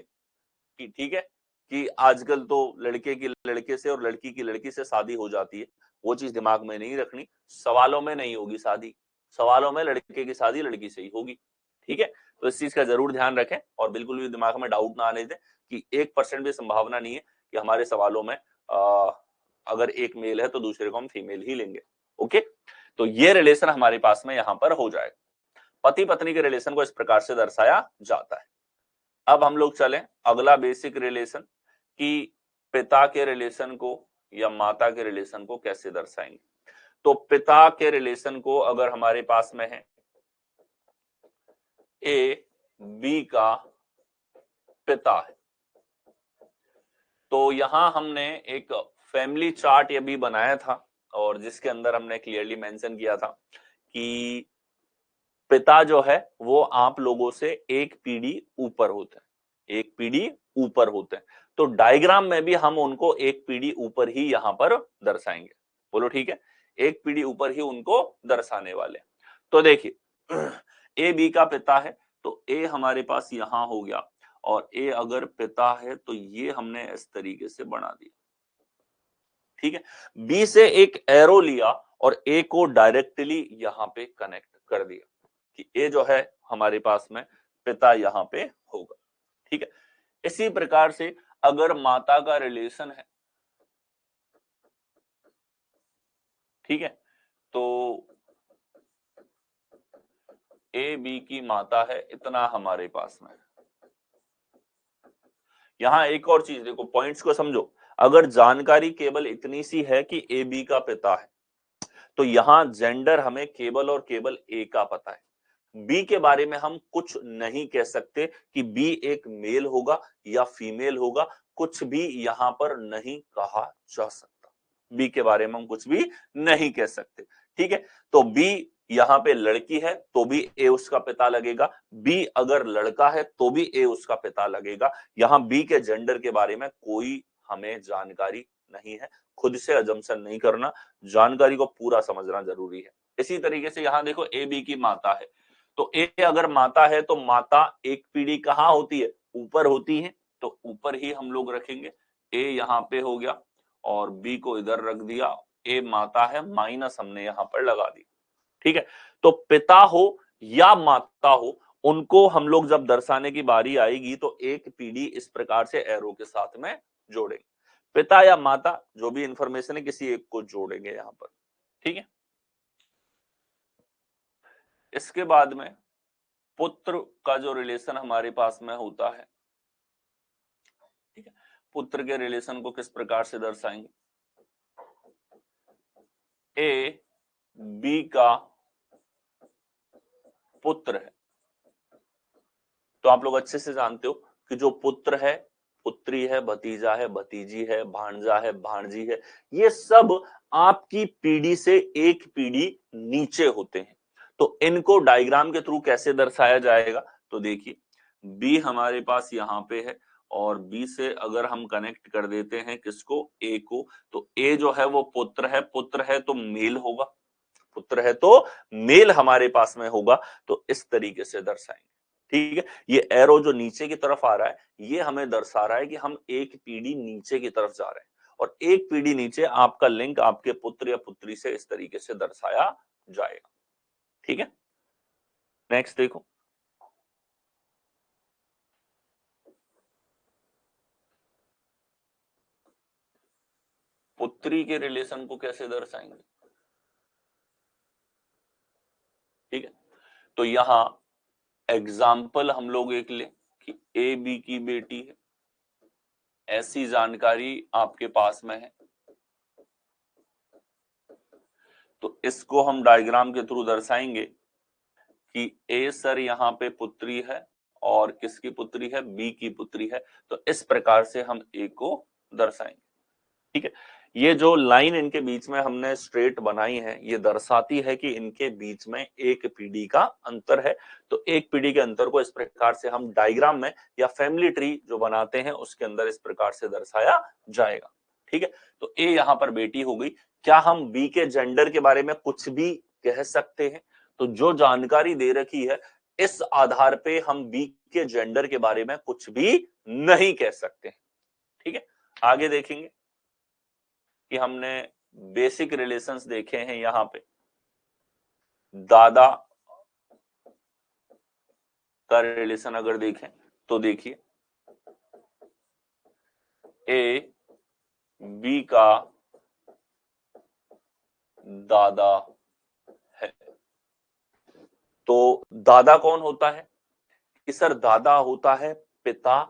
कि ठीक है कि आजकल तो लड़के की लड़के से और लड़की की लड़की से शादी हो जाती है, वो चीज दिमाग में नहीं रखनी, सवालों में नहीं होगी शादी, सवालों में लड़के की शादी लड़की से ही होगी, ठीक है। तो इस चीज का जरूर ध्यान रखें और बिल्कुल भी दिमाग में डाउट ना आने दें कि 1% भी संभावना नहीं है कि हमारे सवालों में अगर एक मेल है तो दूसरे को हम फीमेल ही लेंगे, ओके। तो ये रिलेशन हमारे पास में यहां पर हो जाएगा, पति पत्नी के रिलेशन को इस प्रकार से दर्शाया जाता है। अब हम लोग चलें अगला बेसिक रिलेशन कि पिता के रिलेशन को या माता के रिलेशन को कैसे दर्शाएंगे। तो पिता के रिलेशन को अगर हमारे पास में है ए बी का पिता है, तो यहां हमने एक फैमिली चार्ट ये भी बनाया था और जिसके अंदर हमने क्लियरली मेंशन किया था कि पिता जो है वो आप लोगों से एक पीढ़ी ऊपर होते हैं, एक पीढ़ी ऊपर होते हैं, तो डायग्राम में भी हम उनको एक पीढ़ी ऊपर ही यहां पर दर्शाएंगे, बोलो ठीक है, एक पीढ़ी ऊपर ही उनको दर्शाने वाले। तो देखिए ए बी का पिता है तो ए हमारे पास यहां हो गया और ए अगर पिता है तो ये हमने इस तरीके से बना दिया, ठीक है। बी से एक एरो लिया और ए को डायरेक्टली यहां पे कनेक्ट कर दिया कि ए जो है हमारे पास में पिता यहां पे होगा, ठीक है। इसी प्रकार से अगर माता का रिलेशन है, ठीक है, तो ए बी की माता है, इतना हमारे पास में। यहां एक और चीज देखो, पॉइंट्स को समझो, अगर जानकारी केवल इतनी सी है कि ए बी का पिता है तो यहां जेंडर हमें केवल और केवल ए का पता है, बी के बारे में हम कुछ नहीं कह सकते कि बी एक मेल होगा या फीमेल होगा, कुछ भी यहां पर नहीं कहा जा सकता, बी के बारे में हम कुछ भी नहीं कह सकते, ठीक है। तो बी यहां पे लड़की है तो भी ए उसका पिता लगेगा, बी अगर लड़का है तो भी ए उसका पिता लगेगा, यहां बी के जेंडर के बारे में कोई हमें जानकारी नहीं है, खुद से अजम्पशन नहीं करना, जानकारी को पूरा समझना जरूरी है। इसी तरीके से यहां देखो ए बी की माता है, तो ए अगर माता है तो माता एक पीढ़ी कहां होती है, ऊपर होती है, तो ऊपर ही हम लोग रखेंगे, ए यहां पे हो गया और बी को इधर रख दिया, ए माता है माइनस हमने यहां पर लगा दी, ठीक है। तो पिता हो या माता हो, उनको हम लोग जब दर्शाने की बारी आएगी तो एक पीढ़ी इस प्रकार से एरो के साथ में जोड़ेंगे, पिता या माता जो भी इंफॉर्मेशन है किसी एक को जोड़ेंगे यहां पर, ठीक है। इसके बाद में पुत्र का जो रिलेशन हमारे पास में होता है, ठीक है, पुत्र के रिलेशन को किस प्रकार से दर्शाएंगे, ए बी का पुत्र है, तो आप लोग अच्छे से जानते हो कि जो पुत्र है, पुत्री है, भतीजा है, भतीजी है, भांजा है, भांजी है, ये सब आपकी पीढ़ी से एक पीढ़ी नीचे होते हैं, तो इनको डायग्राम के थ्रू कैसे दर्शाया जाएगा, तो देखिए बी हमारे पास यहां पे है और बी से अगर हम कनेक्ट कर देते हैं किसको, ए को, तो ए जो है वो पुत्र है तो मेल होगा, पुत्र है तो मेल हमारे पास में होगा, तो इस तरीके से दर्शाएंगे, ठीक है, ये एरो जो नीचे की तरफ आ रहा है ये हमें दर्शा रहा है कि हम एक पीढ़ी नीचे की तरफ जा रहे हैं, और एक पीढ़ी नीचे आपका लिंक आपके पुत्र या पुत्री से इस तरीके से दर्शाया जाएगा। ठीक है, नेक्स्ट देखो, पुत्री के रिलेशन को कैसे दर्शाएंगे। ठीक है, तो यहां एग्जाम्पल हम लोग एक ले कि ए बी की बेटी है, ऐसी जानकारी आपके पास में है, तो इसको हम डायग्राम के थ्रू दर्शाएंगे कि ए सर यहाँ पे पुत्री है और किसकी पुत्री है, बी की पुत्री है, तो इस प्रकार से हम ए को दर्शाएंगे। ठीक है, ये जो लाइन इनके बीच में हमने स्ट्रेट बनाई है ये दर्शाती है कि इनके बीच में एक पीढ़ी का अंतर है, तो एक पीढ़ी के अंतर को इस प्रकार से हम डायग्राम में या फैमिली ट्री जो बनाते हैं उसके अंदर इस प्रकार से दर्शाया जाएगा। ठीक है, तो ए यहाँ पर बेटी हो गई। क्या हम बी के जेंडर के बारे में कुछ भी कह सकते हैं? तो जो जानकारी दे रखी है इस आधार पे हम बी के जेंडर के बारे में कुछ भी नहीं कह सकते। ठीक है, आगे देखेंगे कि हमने बेसिक रिलेशंस देखे हैं। यहां पे दादा का रिलेशन अगर देखें तो देखिए ए बी का दादा है, तो दादा कौन होता है कि सर दादा होता है पिता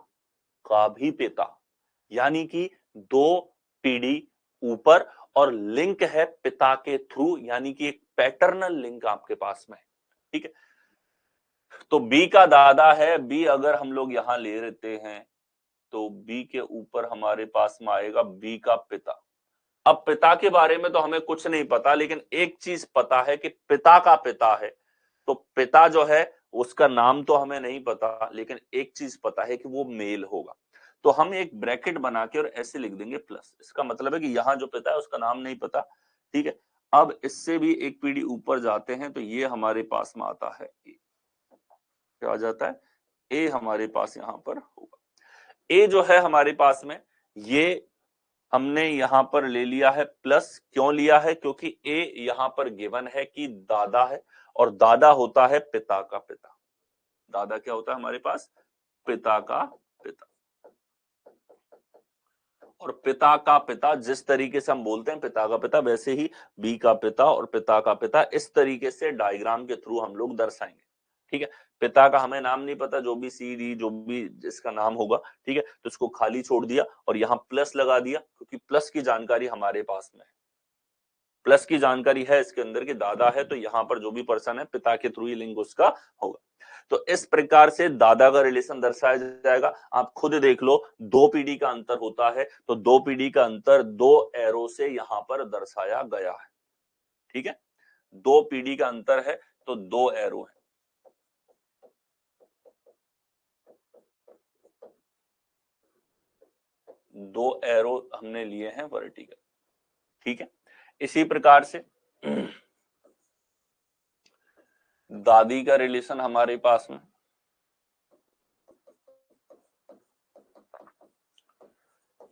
का भी पिता, यानी कि दो पीढ़ी ऊपर, और लिंक है पिता के थ्रू, यानी कि एक पैटर्नल लिंक आपके पास में है। ठीक है, तो बी का दादा है, बी अगर हम लोग यहां ले लेते हैं तो बी के ऊपर हमारे पास में आएगा बी का पिता। अब पिता के बारे में तो हमें कुछ नहीं पता, लेकिन एक चीज पता है कि पिता का पिता है, तो पिता जो है उसका नाम तो हमें नहीं पता, लेकिन एक चीज पता है कि वो मेल होगा। तो हम एक ब्रैकेट बना के और ऐसे लिख देंगे प्लस, इसका मतलब है कि यहाँ जो पिता है उसका नाम नहीं पता। ठीक है, अब इससे भी एक पीढ़ी ऊपर जाते हैं तो ये हमारे पास में आता है ए, क्या आ जाता है, ए हमारे पास यहाँ पर होगा। ए जो है हमारे पास में, ये हमने यहां पर ले लिया है प्लस, क्यों लिया है, क्योंकि ए यहां पर गिवन है कि दादा है, और दादा होता है पिता का पिता। दादा क्या होता है हमारे पास, पिता का पिता। और पिता का पिता जिस तरीके से हम बोलते हैं पिता का पिता, वैसे ही बी का पिता और पिता का पिता इस तरीके से डायग्राम के थ्रू हम लोग दर्शाएंगे। ठीक है, पिता का हमें नाम नहीं पता, जो भी सी डी जो भी जिसका नाम होगा, ठीक है, तो उसको खाली छोड़ दिया और यहाँ प्लस लगा दिया, क्योंकि प्लस की जानकारी हमारे पास में है। प्लस की जानकारी है इसके अंदर कि दादा है, तो यहाँ पर जो भी पर्सन है पिता के थ्रू ही लिंक उसका होगा। तो इस प्रकार से दादा का रिलेशन दर्शाया जाएगा। आप खुद देख लो, दो पीढ़ी का अंतर होता है, तो दो पीढ़ी का अंतर दो एरो से यहां पर दर्शाया गया है। ठीक है, दो पीढ़ी का अंतर है तो दो एरो है। दो एरो हमने लिए हैं वर्टिकल। ठीक है, इसी प्रकार से दादी का रिलेशन हमारे पास में,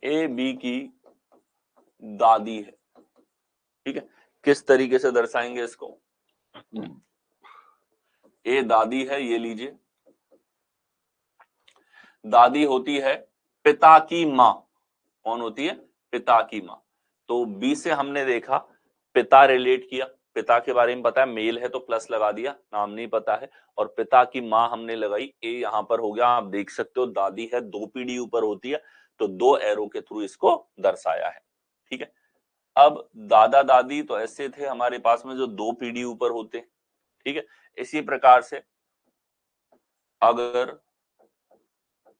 ए बी की दादी है। ठीक है, किस तरीके से दर्शाएंगे इसको, ए दादी है, ये लीजिए दादी होती है पिता की मां। कौन होती है, पिता की मां। तो बी से हमने देखा पिता रिलेट किया, पिता के बारे में पता है, मेल है तो प्लस लगा दिया, नाम नहीं पता है, और पिता की मां हमने लगाई, ए यहां पर हो गया। आप देख सकते हो दादी है, दो पीढ़ी ऊपर होती है, तो दो एरो के थ्रू इसको दर्शाया है। ठीक है, अब दादा दादी तो ऐसे थे हमारे पास में जो दो पीढ़ी ऊपर होते। ठीक है, इसी प्रकार से अगर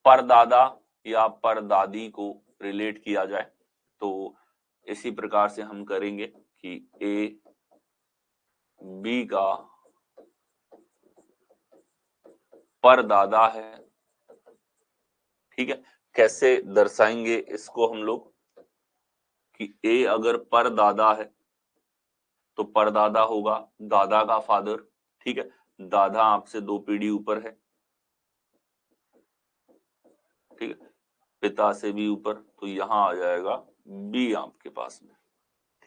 परदादा या परदादी को रिलेट किया जाए तो इसी प्रकार से हम करेंगे कि ए बी का परदादा है। ठीक है, कैसे दर्शाएंगे इसको हम लोग कि ए अगर परदादा है तो परदादा होगा दादा का फादर। ठीक है, दादा आपसे दो पीढ़ी ऊपर है, ठीक है, पिता से भी ऊपर, तो यहां आ जाएगा बी आपके पास में।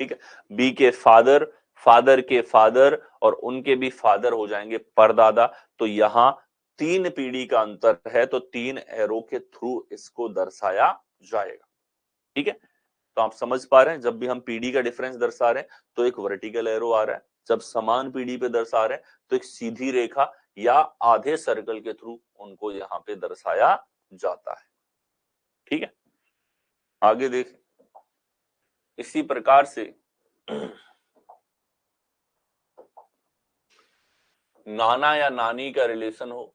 ठीक है, बी के फादर, फादर के फादर और उनके भी फादर हो जाएंगे परदादा। तो यहां 3 पीढ़ी का अंतर है, तो 3 एरो के थ्रू इसको दर्शाया जाएगा। ठीक है, तो आप समझ पा रहे हैं, जब भी हम पीढ़ी का डिफरेंस दर्शा रहे हैं तो एक वर्टिकल एरो आ रहा है, जब समान पीढ़ी पे दर्शा रहे हैं तो एक सीधी रेखा या आधे सर्कल के थ्रू उनको यहां पे दर्शाया जाता है। ठीक है, आगे देखें। इसी प्रकार से नाना या नानी का रिलेशन हो,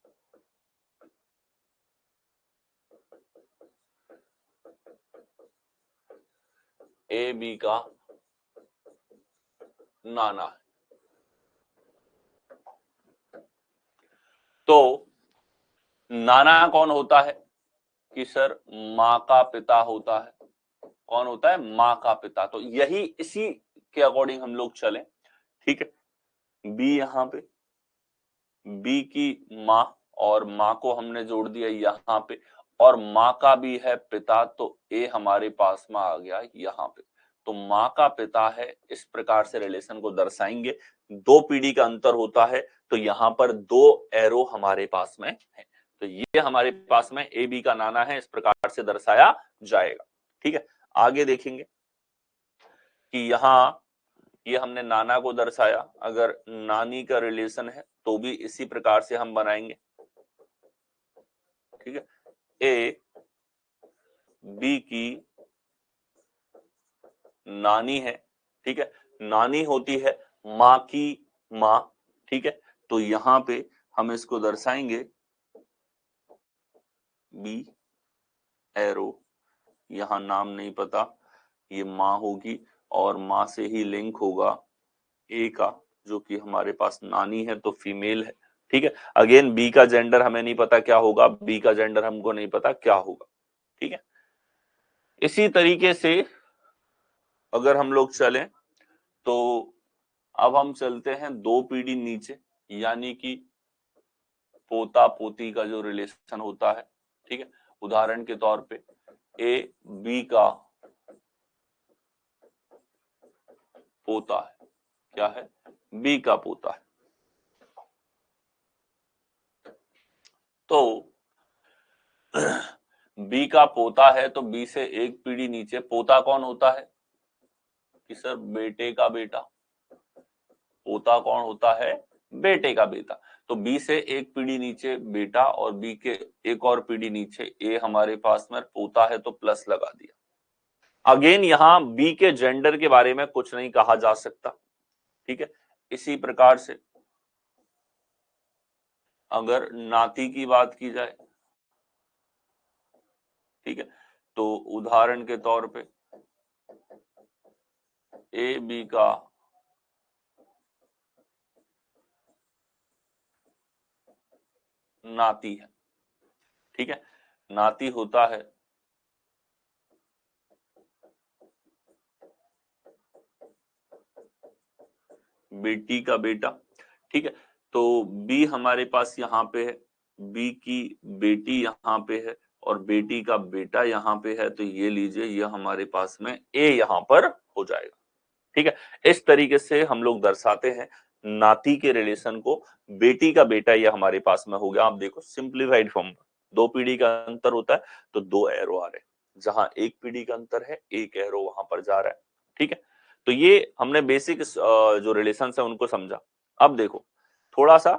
ए बी का नाना है, तो नाना कौन होता है कि सर माँ का पिता होता है। कौन होता है? माँ का पिता। तो यही इसी के अकॉर्डिंग हम लोग चले। ठीक है, बी यहां पे, बी की माँ और माँ को हमने जोड़ दिया यहाँ पे, और माँ का भी है पिता, तो ए हमारे पास में आ गया यहाँ पे। तो माँ का पिता है, इस प्रकार से रिलेशन को दर्शाएंगे। 2 पीढ़ी का अंतर होता है, तो यहाँ पर 2 एरो हमारे पास में है, तो ये हमारे पास में ए बी का नाना है, इस प्रकार से दर्शाया जाएगा। ठीक है, आगे देखेंगे कि यहाँ ये हमने नाना को दर्शाया, अगर नानी का रिलेशन है तो भी इसी प्रकार से हम बनाएंगे। ठीक है, ए बी की नानी है। ठीक है, नानी होती है माँ की माँ। ठीक है, तो यहां पे हम इसको दर्शाएंगे बी एरो, यहां नाम नहीं पता, ये माँ होगी और माँ से ही लिंक होगा ए का, जो कि हमारे पास नानी है, तो फीमेल है। ठीक है, अगेन बी का जेंडर हमें नहीं पता क्या होगा, बी का जेंडर हमको नहीं पता क्या होगा। ठीक है, इसी तरीके से अगर हम लोग चलें तो अब हम चलते हैं 2 पीढ़ी नीचे, यानी कि पोता पोती का जो रिलेशन होता है। ठीक है, उदाहरण के तौर पे ए बी का पोता है, क्या है? बी का पोता है। तो बी का पोता है, तो बी से 1 पीढ़ी नीचे पोता कौन होता है कि सर बेटे का बेटा। पोता कौन होता है? बेटे का बेटा। तो बी से 1 पीढ़ी नीचे बेटा, और बी के एक और पीढ़ी नीचे ए हमारे पास में पोता है, तो प्लस लगा दिया। अगेन यहां बी के जेंडर के बारे में कुछ नहीं कहा जा सकता। ठीक है, इसी प्रकार से अगर नाती की बात की जाए, ठीक है, तो उदाहरण के तौर पे ए बी का नाती है। ठीक है, नाती होता है बेटी का बेटा। ठीक है, तो बी हमारे पास यहाँ पे है, बी की बेटी यहाँ पे है और बेटी का बेटा यहाँ पे है, तो ये लीजिए, ये हमारे पास में ए यहाँ पर हो जाएगा। ठीक है, इस तरीके से हम लोग दर्शाते हैं नाती के रिलेशन को। बेटी का बेटा ये हमारे पास में हो गया। आप देखो सिंप्लीफाइड फॉर्म, 2 पीढ़ी का अंतर होता है तो 2 एरो आ रहे हैं, जहां 1 पीढ़ी का अंतर है 1 एरो वहां पर जा रहा है। ठीक है, तो ये हमने बेसिक जो रिलेशन है उनको समझा। अब देखो थोड़ा सा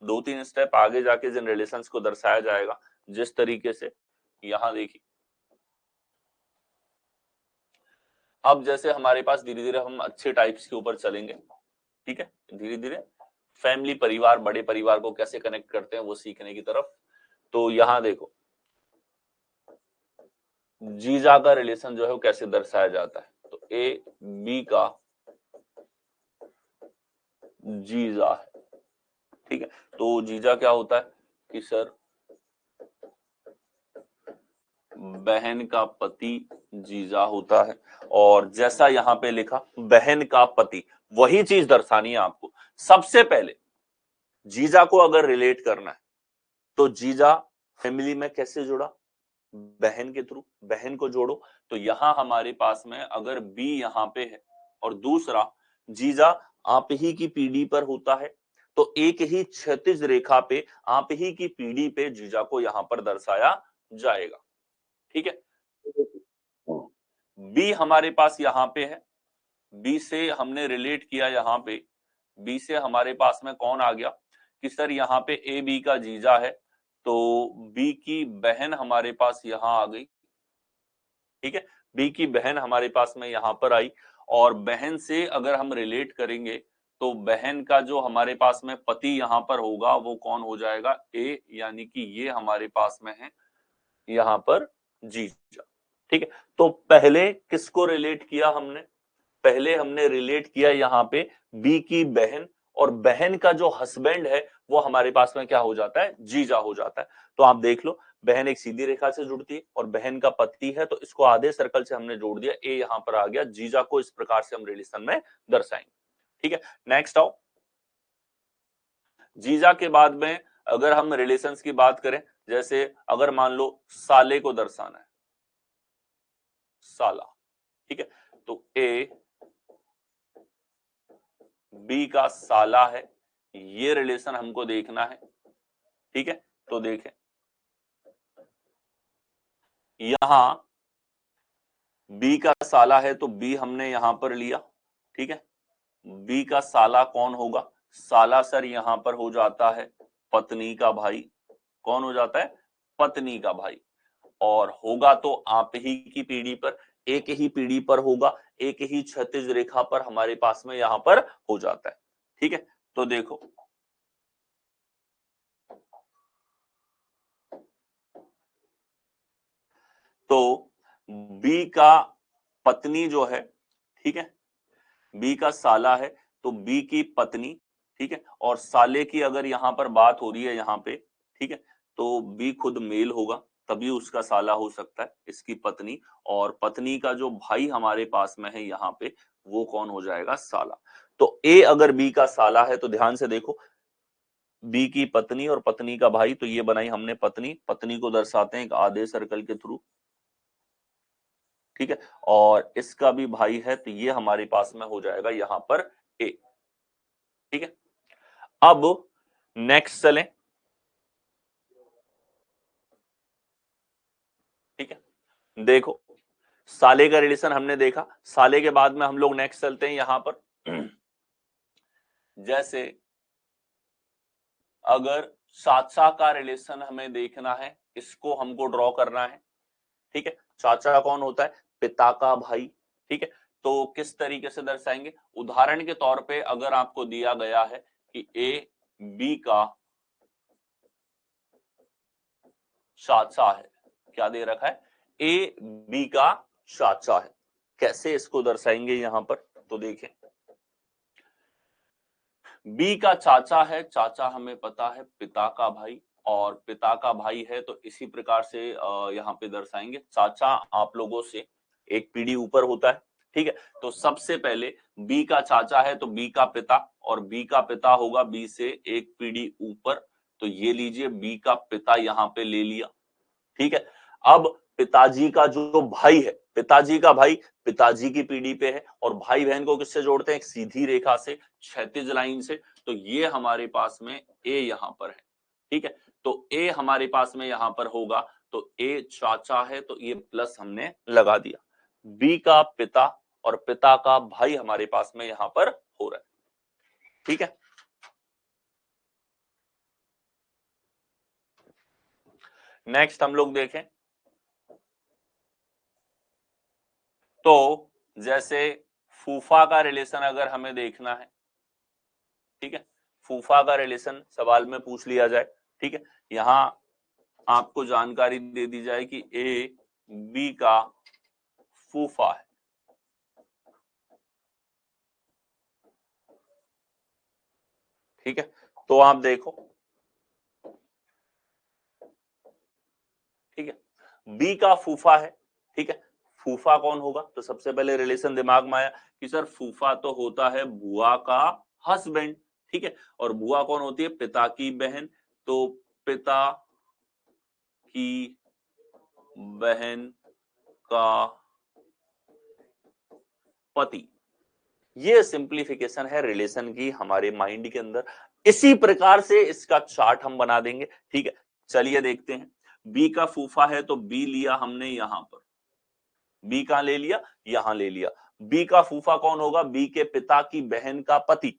2-3 स्टेप आगे जाके जिन रिलेशंस को दर्शाया जाएगा, जिस तरीके से यहां देखिए, अब जैसे हमारे पास धीरे धीरे हम अच्छे टाइप्स के ऊपर चलेंगे। ठीक है, धीरे धीरे फैमिली, परिवार, बड़े परिवार को कैसे कनेक्ट करते हैं वो सीखने की तरफ। तो यहां देखो जीजा का रिलेशन जो है वो कैसे दर्शाया जाता है, तो ए बी का जीजा है। ठीक है, तो जीजा क्या होता है कि सर बहन का पति जीजा होता है, और जैसा यहां पे लिखा बहन का पति, वही चीज दर्शानी है आपको। सबसे पहले जीजा को अगर रिलेट करना है तो जीजा फैमिली में कैसे जुड़ा, बहन के थ्रू, बहन को जोड़ो, तो यहां हमारे पास में अगर बी यहां पे है और दूसरा जीजा आप ही की पीढ़ी पर होता है, तो एक ही क्षैतिज रेखा पे आप ही की पीढ़ी पे जीजा को यहां पर दर्शाया जाएगा। ठीक है, बी हमारे पास यहां पे है, बी से हमने रिलेट किया, यहां पे बी से हमारे पास में कौन आ गया कि सर यहाँ पे ए बी का जीजा है, तो बी की बहन हमारे पास यहां आ गई। ठीक है, बी की बहन हमारे पास में यहां पर आई, और बहन से अगर हम रिलेट करेंगे तो बहन का जो हमारे पास में पति यहां पर होगा वो कौन हो जाएगा, ए, यानी कि ये हमारे पास में है यहां पर जीजा। ठीक है, तो पहले किसको रिलेट किया हमने, पहले हमने रिलेट किया यहाँ पे बी की बहन, और बहन का जो हस्बैंड है वो हमारे पास में क्या हो जाता है, जीजा हो जाता है। तो आप देख लो, बहन एक सीधी रेखा से जुड़ती है और बहन का पति है, तो इसको आधे सर्कल से हमने जोड़ दिया, ए यहां पर आ गया, जीजा को इस प्रकार से हम रिलेशन में दर्शाएंगे। ठीक है, नेक्स्ट आओ, जीजा के बाद में अगर हम रिलेशंस की बात करें, जैसे अगर मान लो साले को दर्शाना है, साला, ठीक है, तो ए बी का साला है, ये रिलेशन हमको देखना है। ठीक है, तो देखें यहां बी का साला है, तो बी हमने यहां पर लिया। ठीक है, बी का साला कौन होगा, साला सर यहां पर हो जाता है पत्नी का भाई, कौन हो जाता है, पत्नी का भाई, और होगा तो आप ही की पीढ़ी पर, एक ही पीढ़ी पर होगा, एक ही क्षैतिज रेखा पर हमारे पास में यहां पर हो जाता है। ठीक है, तो देखो तो बी का पत्नी जो है, ठीक है, बी का साला है, तो बी की पत्नी, ठीक है, और साले की अगर यहां पर बात हो रही है यहां पे, ठीक है, तो बी खुद मेल होगा, तभी उसका साला हो सकता है, इसकी पत्नी, और पत्नी का जो भाई हमारे पास में है यहाँ पे वो कौन हो जाएगा, साला। तो ए अगर बी का साला है तो ध्यान से देखो, बी की पत्नी और पत्नी का भाई, तो ये बनाई हमने पत्नी, पत्नी को दर्शाते हैं एक आधे सर्कल के थ्रू। ठीक है, और इसका भी भाई है, तो ये हमारे पास में हो जाएगा यहां पर ए। ठीक है, अब नेक्स्ट चलें। ठीक है, देखो साले का रिलेशन हमने देखा, साले के बाद में हम लोग नेक्स्ट चलते हैं यहां पर जैसे अगर चाचा का रिलेशन हमें देखना है, इसको हमको ड्रॉ करना है। ठीक है, चाचा कौन होता है, पिता का भाई। ठीक है, तो किस तरीके से दर्शाएंगे, उदाहरण के तौर पे अगर आपको दिया गया है कि ए बी का चाचा है, क्या दे रखा है, ए बी का चाचा है, कैसे इसको दर्शाएंगे यहां पर, तो देखें बी का चाचा है, चाचा हमें पता है पिता का भाई, और पिता का भाई है तो इसी प्रकार से यहाँ पे दर्शाएंगे, चाचा आप लोगों से एक पीढ़ी ऊपर होता है। ठीक है, तो सबसे पहले बी का चाचा है तो बी का पिता, और बी का पिता होगा बी से एक पीढ़ी ऊपर, तो ये लीजिए बी का पिता यहाँ पे ले लिया। ठीक है, अब पिताजी का जो भाई है, पिताजी का भाई पिताजी की पीढ़ी पे है, और भाई बहन को किससे जोड़ते हैं, एक सीधी रेखा से, क्षैतिज लाइन से, तो ये हमारे पास में ए यहां पर है। ठीक है, तो ए हमारे पास में यहां पर होगा, तो ए चाचा है तो ये प्लस हमने लगा दिया, बी का पिता और पिता का भाई हमारे पास में यहां पर हो रहा है। ठीक है, नेक्स्ट हम लोग देखें तो जैसे फूफा का रिलेशन अगर हमें देखना है, ठीक है, फूफा का रिलेशन सवाल में पूछ लिया जाए, ठीक है, यहां आपको जानकारी दे दी जाए कि ए बी का फूफा है। ठीक है, तो आप देखो, ठीक है, बी का फूफा है, ठीक है, फूफा कौन होगा, तो सबसे पहले रिलेशन दिमाग में आया कि सर फूफा तो होता है बुआ का हस्बैंड। ठीक है, और बुआ कौन होती है, पिता की बहन, तो पिता की बहन का पति। ये सिंप्लीफिकेशन है रिलेशन की हमारे माइंड के अंदर। इसी प्रकार से इसका चार्ट हम बना देंगे। ठीक है, चलिए देखते हैं। बी का फूफा है तो बी लिया हमने यहां पर, बी कहां ले लिया, यहां ले लिया। बी का फूफा कौन होगा, बी के पिता की बहन का पति।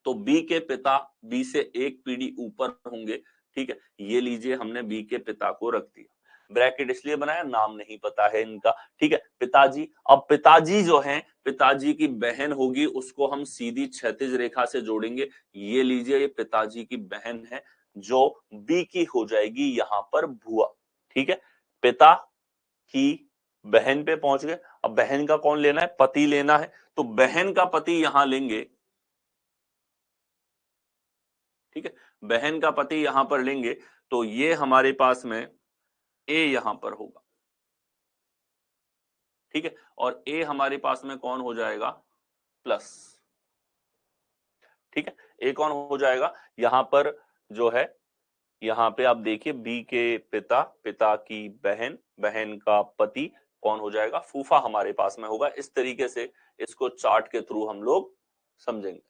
तो बी के पिता बी से एक पीढ़ी ऊपर होंगे। ठीक है, ये लीजिए हमने बी के पिता को रख दिया। ब्रैकेट इसलिए बनाया, नाम नहीं पता है इनका। ठीक है, पिताजी। अब पिताजी जो हैं, पिताजी की बहन होगी, उसको हम सीधी क्षैतिज रेखा से जोड़ेंगे। ये लीजिए, ये पिताजी की बहन है जो बी की हो जाएगी यहां पर बुआ। ठीक है, पिता की बहन पे पहुंच गए। अब बहन का कौन लेना है, पति लेना है, तो बहन का पति यहां लेंगे। ठीक है, बहन का पति यहां पर लेंगे तो ये हमारे पास में ए यहां पर होगा। ठीक है, और ए हमारे पास में कौन हो जाएगा, प्लस। ठीक है, ए कौन हो जाएगा यहां पर जो है, यहां पे आप देखिए बी के पिता, पिता की बहन, बहन का पति कौन हो जाएगा, फूफा हमारे पास में होगा। इस तरीके से इसको चार्ट के थ्रू हम लोग समझेंगे।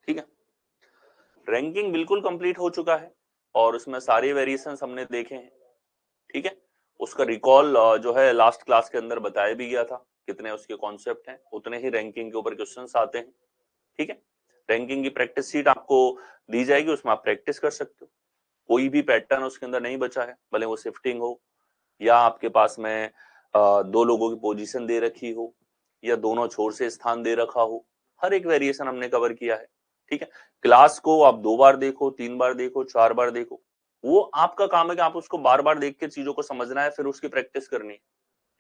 ठीक है, रैंकिंग बिल्कुल कंप्लीट हो चुका है और उसमें सारे वेरिएशंस हमने देखे हैं। ठीक है, उसका रिकॉल जो है लास्ट क्लास के अंदर बताया भी गया था, कितने उसके कॉन्सेप्ट हैं, उतने ही रैंकिंग के ऊपर क्वेश्चंस आते हैं। ठीक है, रैंकिंग की प्रैक्टिस शीट आपको दी जाएगी, उसमें आप प्रैक्टिस कर सकते हो। कोई भी पैटर्न उसके अंदर नहीं बचा है, भले वो शिफ्टिंग हो या आपके पास में दो लोगों की पोजीशन दे रखी हो या दोनों छोर से स्थान दे रखा हो, हर एक वेरिएशन हमने कवर किया है। ठीक है, क्लास को आप 2 बार देखो, 3 बार देखो, 4 बार देखो, वो आपका काम है कि आप उसको बार बार देख के चीजों को समझना है, फिर उसकी प्रैक्टिस करनी है।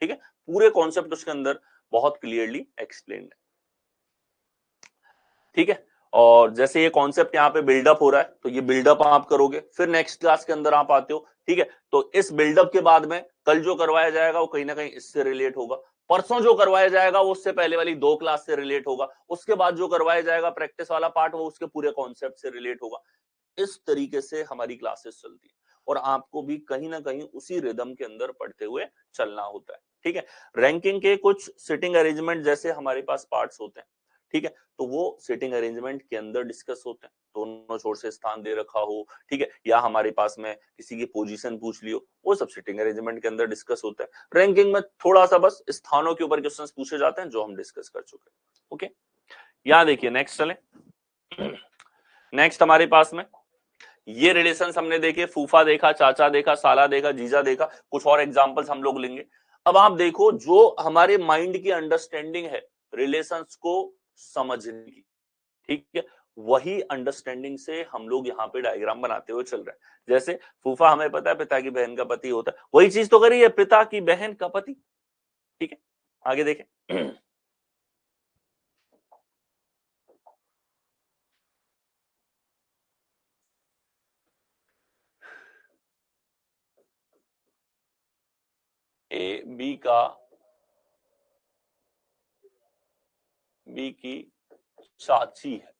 ठीक है, पूरे कॉन्सेप्ट उसके अंदर बहुत क्लियरली एक्सप्लेन्ड है। ठीक है, और जैसे ये कॉन्सेप्ट यहाँ पे बिल्डअप हो रहा है तो ये बिल्डअप आप करोगे, फिर नेक्स्ट क्लास के अंदर आप आते हो। ठीक है, तो इस बिल्डअप के बाद में कल जो करवाया जाएगा वो कहीं ना कहीं इससे रिलेट होगा, परसों जो करवाया जाएगा वो उससे पहले वाली 2 क्लास से रिलेट होगा, उसके बाद जो करवाया जाएगा प्रैक्टिस वाला पार्ट वो उसके पूरे कॉन्सेप्ट से रिलेट होगा। इस तरीके से हमारी क्लासेस चलती है और आपको भी कहीं ना कहीं उसी रिदम के अंदर पढ़ते हुए चलना होता है। ठीक है, रैंकिंग के कुछ सिटिंग अरेंजमेंट जैसे हमारे पास पार्ट्स होते हैं। ठीक है, तो वो सिटिंग अरेंजमेंट के अंदर डिस्कस होते हैं, दोनों छोर से स्थान दे रखा हो, ठीक है, या हमारे पास में किसी की पोजीशन पूछ लियो, वो सब सिटिंग अरेंजमेंट के अंदर डिस्कस होता है। रैंकिंग में थोड़ा सा बस स्थानों के ऊपर क्वेश्चंस पूछे जाते हैं जो हम डिस्कस कर चुके हैं। ओके, यहां देखिए, नेक्स्ट चले। नेक्स्ट हमारे पास में ये रिलेशंस हमने देखे, फूफा देखा, चाचा देखा, साला देखा, जीजा देखा, कुछ और एग्जांपल्स हम लोग लेंगे। अब आप देखो, जो हमारे माइंड की अंडरस्टैंडिंग है रिलेशंस को समझने की, ठीक है, वही अंडरस्टैंडिंग से हम लोग यहाँ पे डायग्राम बनाते हुए चल रहे हैं। जैसे फूफा हमें पता है पिता की बहन का पति होता है, वही चीज तो करी है पिता की बहन का पति। ठीक है, आगे देखें। ए बी की चाची है।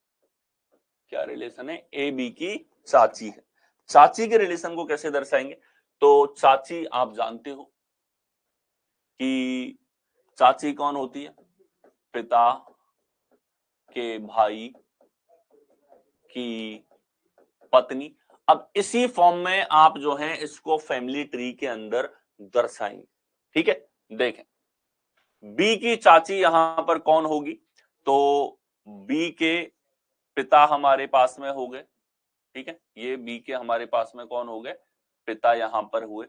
क्या रिलेशन है, ए बी की चाची है। चाची के रिलेशन को कैसे दर्शाएंगे, तो चाची आप जानते हो कि चाची कौन होती है, पिता के भाई की पत्नी। अब इसी फॉर्म में आप जो है इसको फैमिली ट्री के अंदर दर्शाएंगे। ठीक है, देखें, बी की चाची यहां पर कौन होगी, तो बी के पिता हमारे पास में हो गए। ठीक है, ये बी के हमारे पास में कौन हो गए, पिता यहां पर हुए।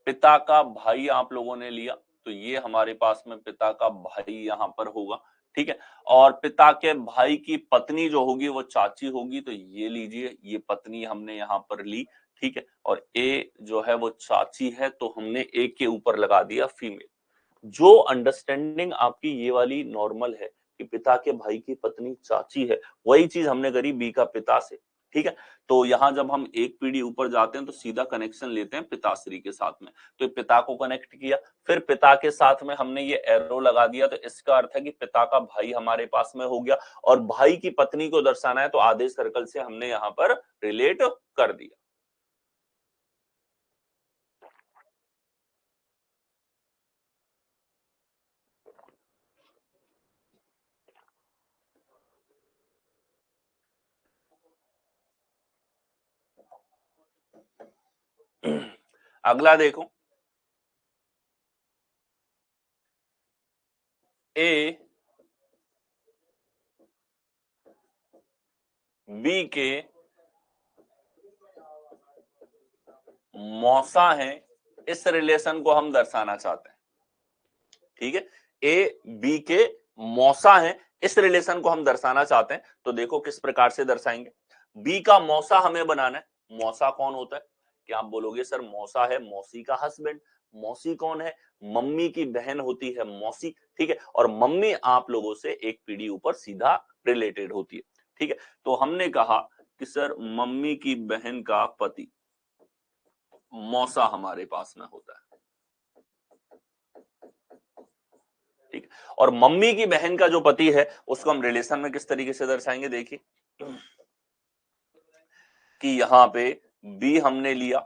पिता का भाई आप लोगों ने लिया तो ये हमारे पास में पिता का भाई यहां पर होगा। ठीक है, और पिता के भाई की पत्नी जो होगी वो चाची होगी, तो ये लीजिए, ये पत्नी हमने यहां पर ली। ठीक है, और ए जो है वो चाची है तो हमने ए के ऊपर लगा दिया फीमेल। जो अंडरस्टैंडिंग आपकी ये वाली नॉर्मल है कि पिता के भाई की पत्नी चाची है, वही चीज हमने करी बी का पिता से। ठीक है। तो यहां जब हम एक पीढ़ी ऊपर जाते हैं तो सीधा कनेक्शन लेते हैं पिताश्री के साथ में, तो पिता को कनेक्ट किया, फिर पिता के साथ में हमने ये एरो लगा दिया, तो इसका अर्थ है कि पिता का भाई हमारे पास में हो गया, और भाई की पत्नी को दर्शाना है तो आधे सर्कल से हमने यहां पर रिलेट कर दिया। अगला देखो, ए बी के मौसा है, इस रिलेशन को हम दर्शाना चाहते हैं। ठीक है, ए बी के मौसा है, इस रिलेशन को हम दर्शाना चाहते हैं, तो देखो किस प्रकार से दर्शाएंगे। बी का मौसा हमें बनाना है। मौसा कौन होता है? क्या आप बोलोगे सर मौसा है मौसी का हस्बैंड। मौसी कौन है? मम्मी की बहन होती है मौसी। ठीक है, और मम्मी आप लोगों से एक पीढ़ी ऊपर सीधा रिलेटेड होती है। ठीक है, तो हमने कहा कि सर मम्मी की बहन का पति मौसा हमारे पास में होता है। ठीक, और मम्मी की बहन का जो पति है उसको हम रिलेशन में किस तरीके से दर्शाएंगे, देखिए कि यहां पे बी हमने लिया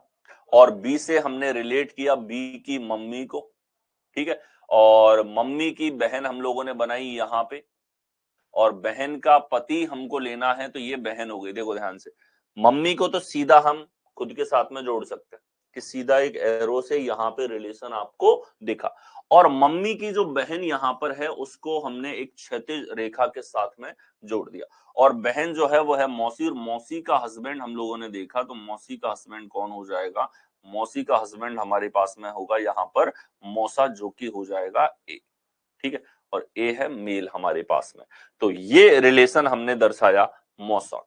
और बी से हमने रिलेट किया बी की मम्मी को। ठीक है, और मम्मी की बहन हम लोगों ने बनाई यहां पे, और बहन का पति हमको लेना है, तो ये बहन हो गई। देखो ध्यान से, मम्मी को तो सीधा हम खुद के साथ में जोड़ सकते हैं कि सीधा एक एरो से यहाँ पे रिलेशन आपको दिखा, और मम्मी की जो बहन यहाँ पर है उसको हमने एक क्षैतिज रेखा के साथ में जोड़ दिया, और बहन जो है वो है मौसी, और मौसी का हस्बैंड हम लोगों ने देखा, तो मौसी का हस्बैंड कौन हो जाएगा? मौसी का हस्बैंड हमारे पास में होगा यहाँ पर मौसा, जो कि हो जाएगा ए। ठीक है, और ए है मेल हमारे पास में, तो ये रिलेशन हमने दर्शाया मौसा।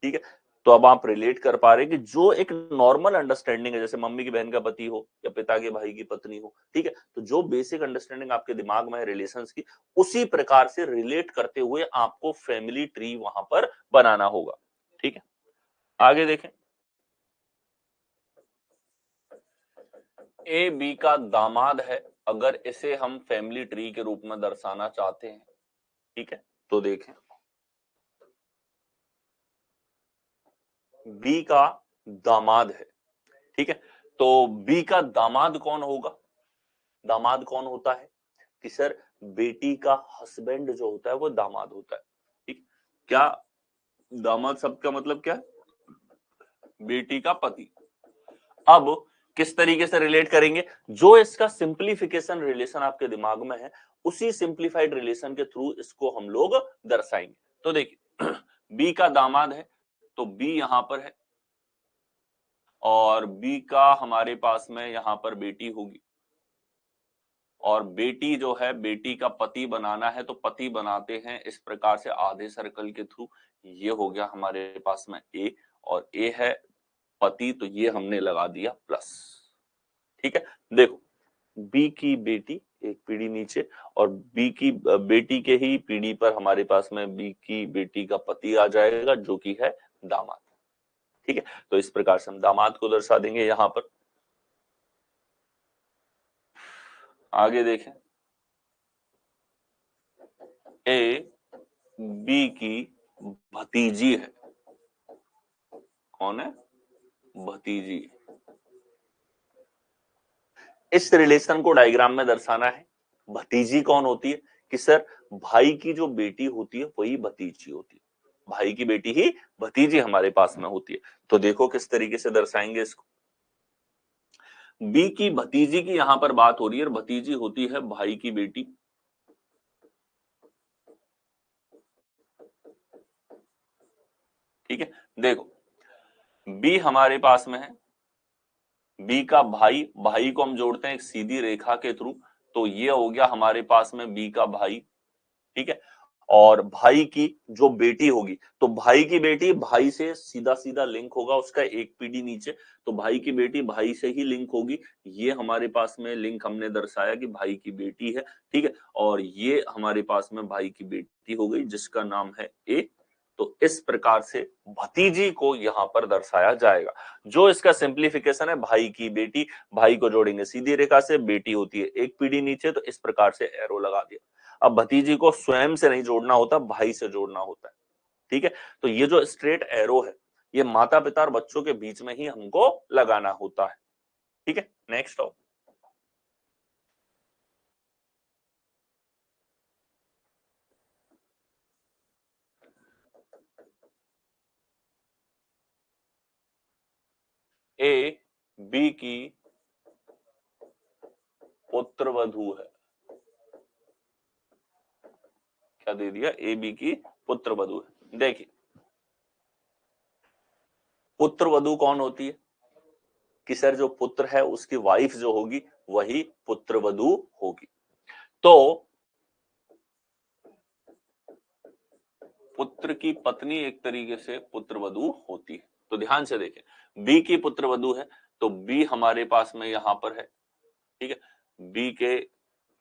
ठीक है, तो अब आप रिलेट कर पा रहे कि जो एक नॉर्मल अंडरस्टैंडिंग है, जैसे मम्मी की बहन का पति हो या पिता के भाई की पत्नी हो, ठीक है, तो जो बेसिक अंडरस्टैंडिंग आपके दिमाग में है रिलेशंस की, उसी प्रकार से रिलेट करते हुए आपको फैमिली ट्री वहां पर बनाना होगा। ठीक है, आगे देखें, ए बी का दामाद है, अगर इसे हम फैमिली ट्री के रूप में दर्शाना चाहते हैं, ठीक है, तो देखें बी का दामाद है। ठीक है, तो बी का दामाद कौन होगा? दामाद कौन होता है कि सर बेटी का हस्बैंड जो होता है वो दामाद होता है। ठीक, क्या दामाद शब्द का मतलब क्या है? बेटी का पति। अब किस तरीके से रिलेट करेंगे? जो इसका सिंप्लीफिकेशन रिलेशन आपके दिमाग में है, उसी सिंप्लीफाइड रिलेशन के थ्रू इसको हम लोग दर्शाएंगे। तो देखिए बी का दामाद है, तो बी यहां पर है, और बी का हमारे पास में यहां पर बेटी होगी, और बेटी जो है बेटी का पति बनाना है, तो पति बनाते हैं इस प्रकार से आधे सर्कल के थ्रू। ये हो गया हमारे पास में ए, और ए है पति, तो ये हमने लगा दिया प्लस। ठीक है, देखो बी की बेटी एक पीढ़ी नीचे, और बी की बेटी के ही पीढ़ी पर हमारे पास में बी की बेटी का पति आ जाएगा, जो कि है दामाद। ठीक है, तो इस प्रकार से हम दामाद को दर्शा देंगे यहां पर। आगे देखें, ए बी की भतीजी है। कौन है? भतीजी। इस रिलेशन को डायग्राम में दर्शाना है। भतीजी कौन होती है कि सर भाई की जो बेटी होती है वही भतीजी होती है, भाई की बेटी ही भतीजी हमारे पास में होती है। तो देखो किस तरीके से दर्शाएंगे इसको। बी की भतीजी की यहां पर बात हो रही है, और भतीजी होती है भाई की बेटी। ठीक है, देखो बी हमारे पास में है, बी का भाई, भाई को हम जोड़ते हैं एक सीधी रेखा के थ्रू, तो ये हो गया हमारे पास में बी का भाई। ठीक है, और भाई की जो बेटी होगी, तो भाई की बेटी भाई से सीधा सीधा लिंक होगा, उसका एक पीढ़ी नीचे, तो भाई की बेटी भाई से ही लिंक होगी। ये हमारे पास में लिंक हमने दर्शाया कि भाई की बेटी है। ठीक है, और ये हमारे पास में भाई की बेटी हो गई जिसका नाम है ए, तो इस प्रकार से भतीजी को यहां पर दर्शाया जाएगा। जो इसका सिंप्लीफिकेशन है, भाई की बेटी, भाई को जोड़ेंगे सीधी रेखा से, बेटी होती है एक पीढ़ी नीचे, तो इस प्रकार से एरो लगा दिया। अब भतीजी को स्वयं से नहीं जोड़ना होता, भाई से जोड़ना होता है। ठीक है, तो ये जो स्ट्रेट एरो है, ये माता पिता और बच्चों के बीच में ही हमको लगाना होता है। ठीक है, नेक्स्ट आओ। ए बी की पुत्र वधू है। क्या दे दिया? ए बी की पुत्र वधू है। देखिए, पुत्र वधू कौन होती है कि सर जो पुत्र है उसकी वाइफ जो होगी वही पुत्र वधू होगी। तो पुत्र की पत्नी एक तरीके से पुत्र वधू होती है। तो ध्यान से देखें, बी की पुत्र वधू है तो बी हमारे पास में यहां पर है। ठीक है, बी के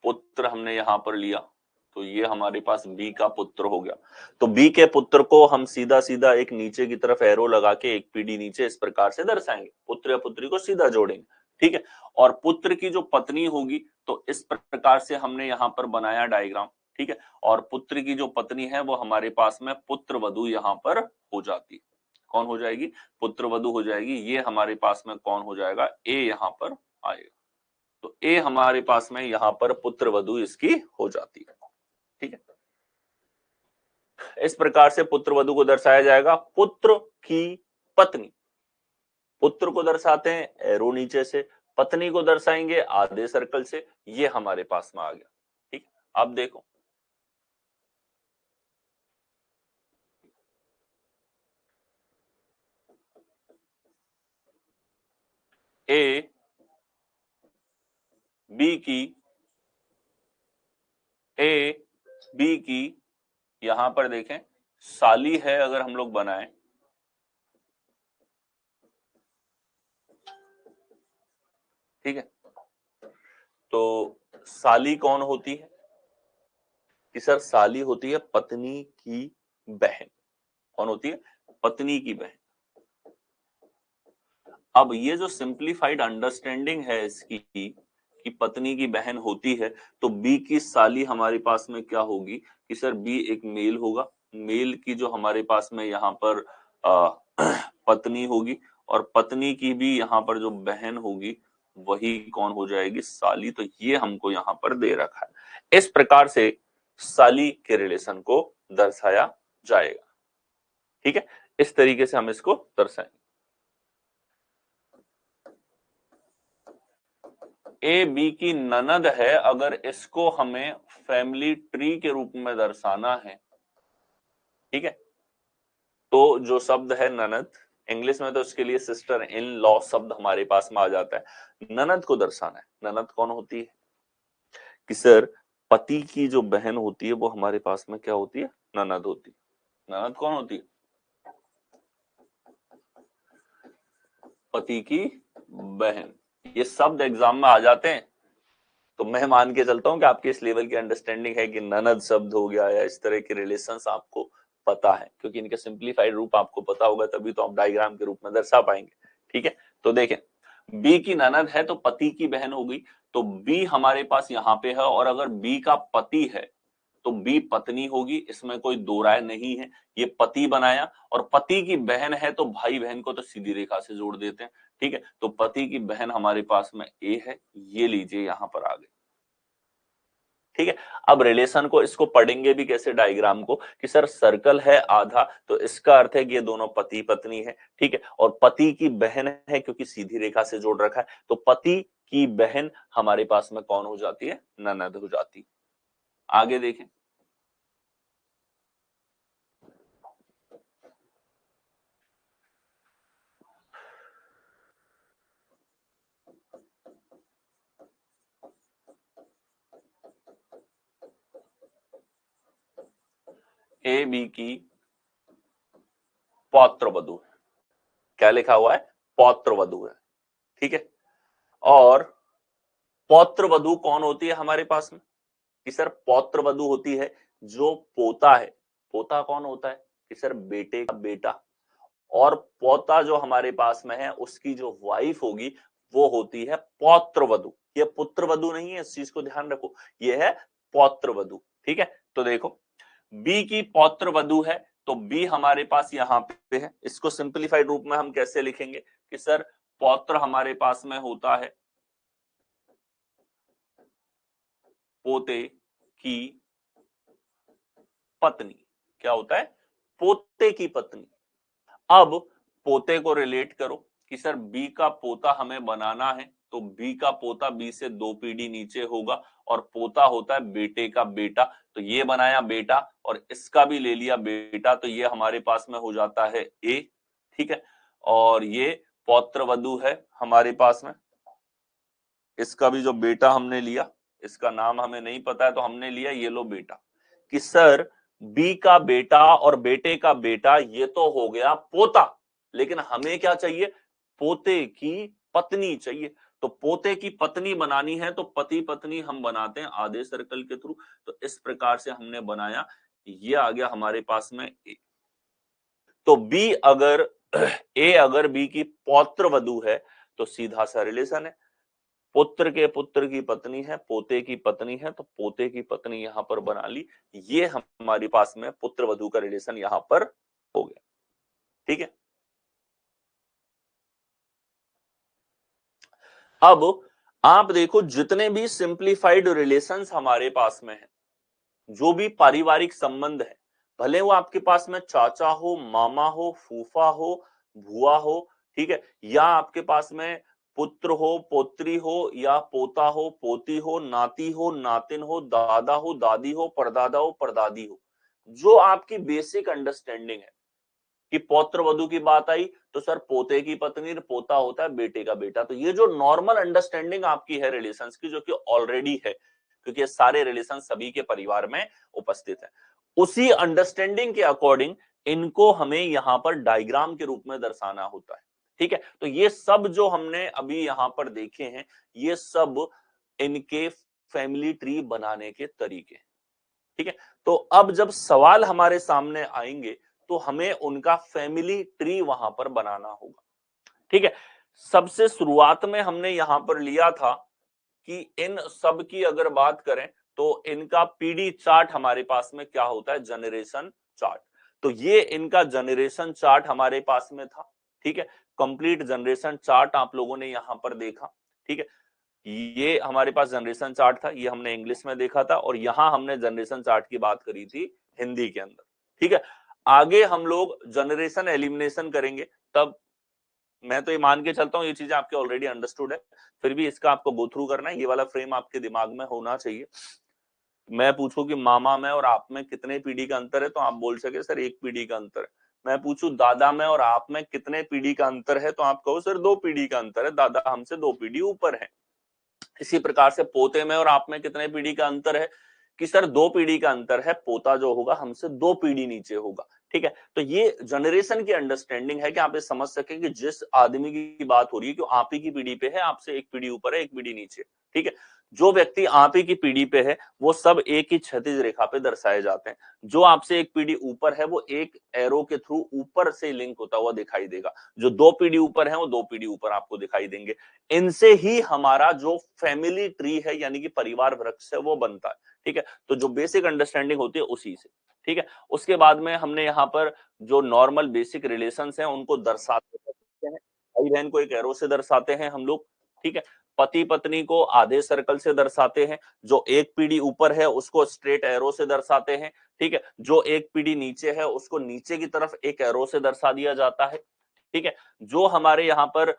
पुत्र हमने यहां पर लिया तो ये हमारे पास बी का पुत्र हो गया। तो बी के पुत्र को हम सीधा सीधा एक नीचे की तरफ एरो लगा के एक पीढ़ी नीचे इस प्रकार से दर्शाएंगे, पुत्र या पुत्री को सीधा जोड़ेंगे। ठीक है, और पुत्र की जो पत्नी होगी तो इस प्रकार से हमने यहां पर बनाया डायग्राम। ठीक है, और पुत्र की जो पत्नी है वो हमारे पास में पुत्र वधू यहां पर हो जाती है। कौन हो जाएगी? पुत्र वधू हो जाएगी। ये हमारे पास में कौन हो जाएगा? ए यहां पर आएगा। तो ए हमारे पास में यहां पर पुत्र वधू इसकी हो जाती है। ठीक है, इस प्रकार से पुत्र वधू को दर्शाया जाएगा। पुत्र की पत्नी, पुत्र को दर्शाते हैं एरो नीचे से, पत्नी को दर्शाएंगे आधे सर्कल से। ये हमारे पास में आ गया। ठीक है, अब देखो, ए बी की, ए बी की यहां पर देखें साली है अगर हम लोग बनाएं, ठीक है, तो साली कौन होती है कि सर साली होती है पत्नी की बहन। कौन होती है? पत्नी की बहन। अब ये जो सिंप्लीफाइड अंडरस्टैंडिंग है इसकी कि पत्नी की बहन होती है, तो बी की साली हमारे पास में क्या होगी कि सर बी एक मेल होगा। मेल की जो हमारे पास में यहाँ पर पत्नी होगी, और पत्नी की भी यहाँ पर जो बहन होगी वही कौन हो जाएगी? साली। तो ये हमको यहाँ पर दे रखा है। इस प्रकार से साली के रिलेशन को दर्शाया जाएगा। ठीक है, इस तरीके से हम इसको दर्शाएंगे। ए बी की ननद है, अगर इसको हमें फैमिली ट्री के रूप में दर्शाना है, ठीक है, तो जो शब्द है ननद, इंग्लिश में तो इसके लिए सिस्टर इन लॉ शब्द हमारे पास में आ जाता है। ननद को दर्शाना है। ननद कौन होती है कि सर पति की जो बहन होती है वो हमारे पास में क्या होती है? ननद होती है। ननद कौन होती है? पति की बहन। ये शब्द एग्जाम में आ जाते हैं तो मैं मान के चलता हूं कि आपके इस लेवल की अंडरस्टैंडिंग है कि ननद शब्द हो गया या इस तरह के रिलेशंस आपको पता है, क्योंकि इनका सिंप्लीफाइड रूप आपको पता होगा तभी तो आप डायग्राम के रूप में दर्शा पाएंगे। ठीक है, तो देखें, बी की ननद है तो पति की बहन हो गई, तो बी हमारे पास यहाँ पे है, और अगर बी का पति है तो बी पत्नी होगी, इसमें कोई दो राय नहीं है। ये पति बनाया, और पति की बहन है तो भाई बहन को तो सीधी रेखा से जोड़ देते हैं। ठीक है, तो पति की बहन हमारे पास में ए है, ये लीजिए यहां पर आ गए। ठीक है, अब रिलेशन को इसको पढ़ेंगे भी कैसे डायग्राम को कि सर सर्कल है आधा, तो इसका अर्थ है कि ये दोनों पति पत्नी है। ठीक है, और पति की बहन है क्योंकि सीधी रेखा से जोड़ रखा है, तो पति की बहन हमारे पास में कौन हो जाती है? ननद हो जाती है। आगे देखें, ए बी की पौत्र वधू है। क्या लिखा हुआ है? पौत्र वधू है। ठीक है, और पौत्र वधू कौन होती है हमारे पास में कि सर पौत्र वधू होती है जो पोता है। पोता कौन होता है? कि सर बेटे का बेटा, और पोता जो हमारे पास में है उसकी जो वाइफ होगी वो होती है पौत्रवधू। ये पुत्रवधू नहीं है, इस चीज को ध्यान रखो, ये है पौत्रवधू। ठीक है, तो देखो बी की पौत्रवधू है तो बी हमारे पास यहां पे है। इसको सिंपलीफाइड रूप में हम कैसे लिखेंगे कि सर पौत्र हमारे पास में होता है पोते की पत्नी। क्या होता है? पोते की पत्नी। अब पोते को रिलेट करो कि सर बी का पोता हमें बनाना है, तो बी का पोता बी से 2 पीढ़ी नीचे होगा, और पोता होता है बेटे का बेटा, तो ये बनाया बेटा और इसका भी ले लिया बेटा, तो ये हमारे पास में हो जाता है ए। ठीक है, और ये पौत्रवधू है हमारे पास में, इसका भी जो बेटा हमने लिया, इसका नाम हमें नहीं पता है तो हमने लिया ये लो बेटा, कि सर बी का बेटा और बेटे का बेटा ये तो हो गया पोता, लेकिन हमें क्या चाहिए? पोते की पत्नी चाहिए। तो पोते की पत्नी बनानी है तो पति पत्नी हम बनाते हैं आधे सर्कल के थ्रू, तो इस प्रकार से हमने बनाया, ये आ गया हमारे पास में ए। तो बी अगर ए अगर बी की पौत्रवधू है तो सीधा सा रिलेशन है, पुत्र के पुत्र की पत्नी है, पोते की पत्नी है, तो पोते की पत्नी यहां पर बना ली, ये हमारे पास में पुत्र वधू का रिलेशन यहां पर हो गया। ठीक है, अब आप देखो जितने भी सिंप्लीफाइड रिलेशंस हमारे पास में है, जो भी पारिवारिक संबंध है, भले वो आपके पास में चाचा हो, मामा हो, फूफा हो, बुआ हो, ठीक है, या आपके पास में पुत्र हो, पोत्री हो, या पोता हो, पोती हो, नाती हो, नातिन हो, दादा हो, दादी हो, परदादा हो, परदादी हो, जो आपकी बेसिक अंडरस्टैंडिंग है कि पौत्र वधू की बात आई तो सर पोते की पत्नी, पोता होता है बेटे का बेटा, तो ये जो नॉर्मल अंडरस्टैंडिंग आपकी है रिलेशंस की, जो कि ऑलरेडी है क्योंकि ये सारे रिलेशन सभी के परिवार में उपस्थित है, उसी अंडरस्टैंडिंग के अकॉर्डिंग इनको हमें यहां पर डायग्राम के रूप में दर्शाना होता है। ठीक है, तो ये सब जो हमने अभी यहां पर देखे हैं, ये सब इनके फैमिली ट्री बनाने के तरीके। ठीक है, तो अब जब सवाल हमारे सामने आएंगे तो हमें उनका फैमिली ट्री वहां पर बनाना होगा। ठीक है, सबसे शुरुआत में हमने यहां पर लिया था कि इन सब की अगर बात करें तो इनका पीडी चार्ट हमारे पास में क्या होता है? Generation chart. तो ये इनका जनरेशन चार्ट हमारे पास में था। ठीक है, कंप्लीट जनरेशन चार्ट आप लोगों ने यहां पर देखा। ठीक है, ये हमारे पास जनरेशन चार्ट था, ये हमने इंग्लिश में देखा था, और यहां हमने जनरेशन चार्ट की बात करी थी हिंदी के अंदर। ठीक है, आगे हम लोग जनरेशन एलिमिनेशन करेंगे, तब मैं तो ये मान के चलता हूँ ये चीजें आपके ऑलरेडी अंडरस्टूड है, फिर भी इसका आपको गो थ्रू करना है, ये वाला फ्रेम आपके दिमाग में होना चाहिए। मैं पूछूं कि मामा में और आप में कितने पीढ़ी का अंतर है तो आप बोल सके सर 1 पीढ़ी का अंतर है। मैं पूछूं दादा में और आप में कितने पीढ़ी का अंतर है तो आप कहो सर 2 पीढ़ी का अंतर है, दादा हमसे 2 पीढ़ी ऊपर है। इसी प्रकार से पोते में और आप में कितने पीढ़ी का अंतर है कि सर 2 पीढ़ी का अंतर है, पोता जो होगा हमसे 2 पीढ़ी नीचे होगा। ठीक है, तो ये जनरेशन की अंडरस्टैंडिंग है कि आप ये समझ सके कि जिस आदमी की बात हो रही है कि आप ही की पीढ़ी पे है, आपसे 1 पीढ़ी ऊपर है, 1 पीढ़ी नीचे। ठीक है, जो व्यक्ति आप ही की पीढ़ी पे है वो सब एक ही क्षैतिज रेखा पे दर्शाए जाते हैं, जो आपसे 1 पीढ़ी ऊपर है वो एक एरो के थ्रू ऊपर से लिंक होता हुआ दिखाई देगा, जो 2 पीढ़ी ऊपर है वो 2 पीढ़ी ऊपर आपको दिखाई देंगे। इनसे ही हमारा जो फैमिली ट्री है यानी कि परिवार वृक्ष है वो बनता है। ठीक है, तो जो बेसिक अंडरस्टैंडिंग होती है उसी से। ठीक है, उसके बाद में हमने यहाँ पर जो नॉर्मल बेसिक रिलेशंस हैं उनको दर्शाते हैं, भाई बहन को एक एरो से दर्शाते हैं हम लोग। ठीक है, पति पत्नी को आधे सर्कल से दर्शाते हैं, जो 1 पीढ़ी ऊपर है उसको स्ट्रेट एरो से दर्शाते हैं। ठीक है, जो 1 पीढ़ी नीचे है उसको नीचे की तरफ एक एरो से दर्शा दिया जाता है। ठीक है, जो हमारे यहाँ पर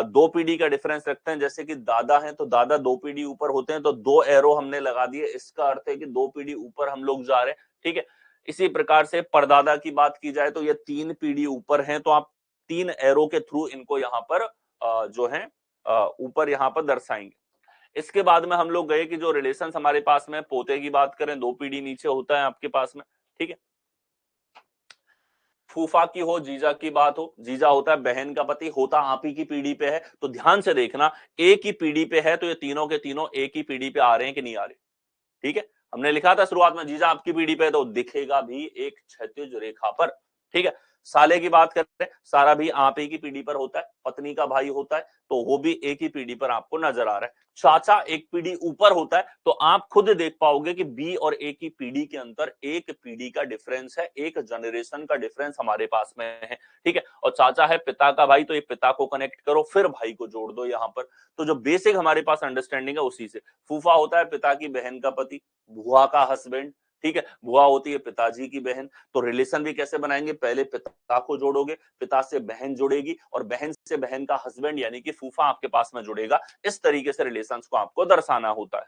2 पीढ़ी का डिफरेंस रखते हैं, जैसे कि दादा हैं तो दादा 2 पीढ़ी ऊपर होते हैं तो 2 एरो हमने लगा दिए, इसका अर्थ है कि 2 पीढ़ी ऊपर हम लोग जा रहे हैं। ठीक है, इसी प्रकार से परदादा की बात की जाए तो ये 3 पीढ़ी ऊपर हैं, तो आप 3 एरो के थ्रू इनको यहाँ पर जो है ऊपर यहाँ पर दर्शाएंगे। इसके बाद में हम लोग गए कि जो रिलेशन हमारे पास में, पोते की बात करें 2 पीढ़ी नीचे होता है आपके पास में। ठीक है, फूफा की हो, जीजा की बात हो, जीजा होता है बहन का पति, होता आप ही की पीढ़ी पे है, तो ध्यान से देखना एक ही पीढ़ी पे है तो ये तीनों के तीनों एक ही पीढ़ी पे आ रहे हैं कि नहीं आ रहे। ठीक है, हमने लिखा था शुरुआत में जीजा आपकी पीढ़ी पे है तो दिखेगा भी एक क्षैतिज रेखा पर। ठीक है। साले की बात करते हैं, सारा भी आप ही की पीढ़ी पर होता है, पत्नी का भाई होता है तो वो भी एक ही पीढ़ी पर आपको नजर आ रहा है। चाचा एक पीढ़ी ऊपर होता है तो आप खुद देख पाओगे कि बी और ए की पीढ़ी के अंदर एक पीढ़ी का डिफरेंस है, एक जनरेशन का डिफरेंस हमारे पास में है। ठीक है। और चाचा है पिता का भाई, तो ये पिता को कनेक्ट करो फिर भाई को जोड़ दो यहां पर। तो जो बेसिक हमारे पास अंडरस्टैंडिंग है उसी से। फूफा होता है पिता की बहन का पति, बुआ का हस्बैंड, ठीक है, बुआ होती है पिताजी की बहन। तो रिलेशन भी कैसे बनाएंगे, पहले पिता को जोड़ोगे, पिता से बहन जुड़ेगी और बहन से बहन का हस्बैंड यानी कि फूफा आपके पास में जुड़ेगा। इस तरीके से रिलेशंस को आपको दर्शाना होता है।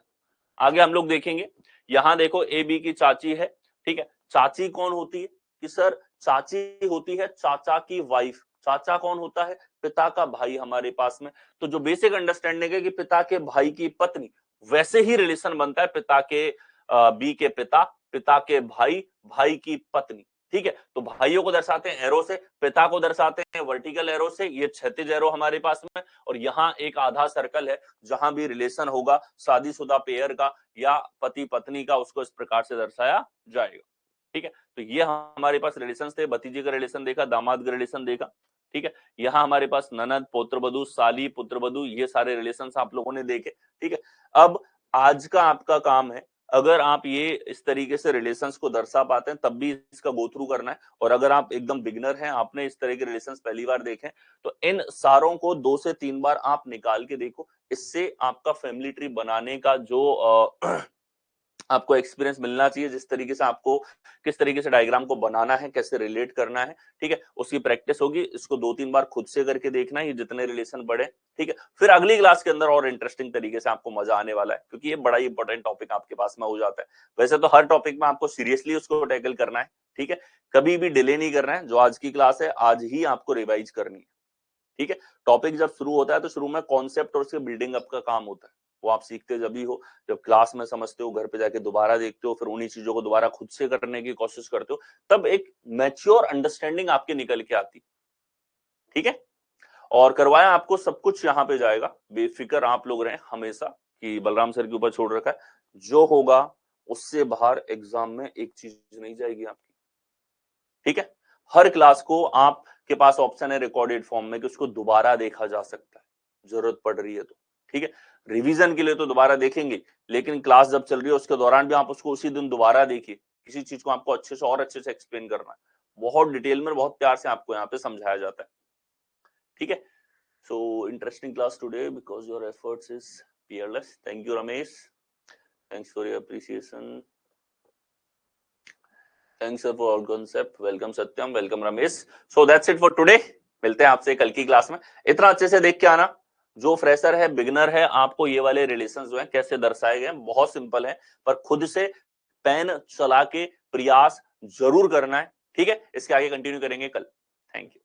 आगे हम लोग देखेंगे, यहां देखो ए बी की चाची है, ठीक है। चाची कौन होती है कि सर चाची होती है चाचा की वाइफ। चाचा कौन होता है, पिता का भाई हमारे पास में। तो जो बेसिक अंडरस्टैंडिंग है कि पिता के भाई की पत्नी, वैसे ही रिलेशन बनता है पिता के बी के पिता, पिता के भाई, भाई की पत्नी। ठीक है। तो भाइयों को दर्शाते हैं एरो से, पिता को दर्शाते हैं वर्टिकल एरो से, ये क्षैतिज एरो हमारे पास में। और यहाँ एक आधा सर्कल है, जहां भी रिलेशन होगा शादीशुदा पेयर का या पति पत्नी का, उसको इस प्रकार से दर्शाया जाएगा। ठीक है। तो ये हमारे पास रिलेशन थे, भतीजे का रिलेशन देखा, दामाद का रिलेशन देखा। ठीक है। यहाँ हमारे पास ननद, पुत्रवधू, साली, पुत्रवधू, ये सारे रिलेशन आप लोगों ने देखे। ठीक है। अब आज का आपका काम है, अगर आप ये इस तरीके से रिलेशंस को दर्शा पाते हैं तब भी इसका गो थ्रू करना है। और अगर आप एकदम बिगनर हैं, आपने इस तरह के रिलेशंस पहली बार देखे, तो इन सारों को 2 से 3 बार आप निकाल के देखो। इससे आपका फैमिली ट्री बनाने का जो आपको एक्सपीरियंस मिलना चाहिए, जिस तरीके से आपको किस तरीके से डायग्राम को बनाना है, कैसे रिलेट करना है, ठीक है, उसकी प्रैक्टिस होगी। इसको 2-3 बार खुद से करके देखना है, ये जितने रिलेशन बढ़े। ठीक है। फिर अगली क्लास के अंदर और इंटरेस्टिंग तरीके से आपको मजा आने वाला है, क्योंकि ये बड़ा ही इंपॉर्टेंट टॉपिक आपके पास में हो जाता है। वैसे तो हर टॉपिक में आपको सीरियसली उसको टैकल करना है। ठीक है। कभी भी डिले नहीं करना है। जो आज की क्लास है आज ही आपको रिवाइज करनी है। ठीक है। टॉपिक जब शुरू होता है तो शुरू में कॉन्सेप्ट और उसके बिल्डिंग अप का काम होता है, वो आप सीखते जब ही हो, जब क्लास में समझते हो, घर पे जाके दोबारा देखते हो, फिर उन्हीं चीजों को दोबारा खुद से करने की कोशिश करते हो, तब एक मैच्योर अंडरस्टैंडिंग आपके निकल के आती। ठीक है। और करवाया आपको सब कुछ यहाँ पे जाएगा, बेफिक्र आप लोग रहे हमेशा कि बलराम सर के ऊपर छोड़ रखा है। जो होगा उससे बाहर एग्जाम में एक चीज नहीं जाएगी आपकी। ठीक है। हर क्लास को आपके पास ऑप्शन है रिकॉर्डेड फॉर्म में कि उसको दोबारा देखा जा सकता है, जरूरत पड़ रही है तो। ठीक है। रिवीजन के लिए तो दोबारा देखेंगे, लेकिन क्लास जब चल रही है उसके दौरान भी आप उसको उसी दिन दोबारा देखिए। किसी चीज को आपको अच्छे से और अच्छे से एक्सप्लेन करना है, बहुत डिटेल में, बहुत प्यार से आपको यहाँ पे समझाया जाता है। ठीक है। So interesting class today because your efforts is Peerless. Thank you Ramesh, thanks for your appreciation, thanks for all concept, welcome Satyam, welcome Ramesh. So that's it for today. मिलते हैं आपसे कल की क्लास में। इतना अच्छे से देख के आना, जो फ्रेशर है, बिगनर है, आपको ये वाले रिलेशंस जो हैं कैसे दर्शाए गए हैं, बहुत सिंपल है, पर खुद से पेन चला के प्रयास जरूर करना है। ठीक है। इसके आगे कंटिन्यू करेंगे कल। Thank you.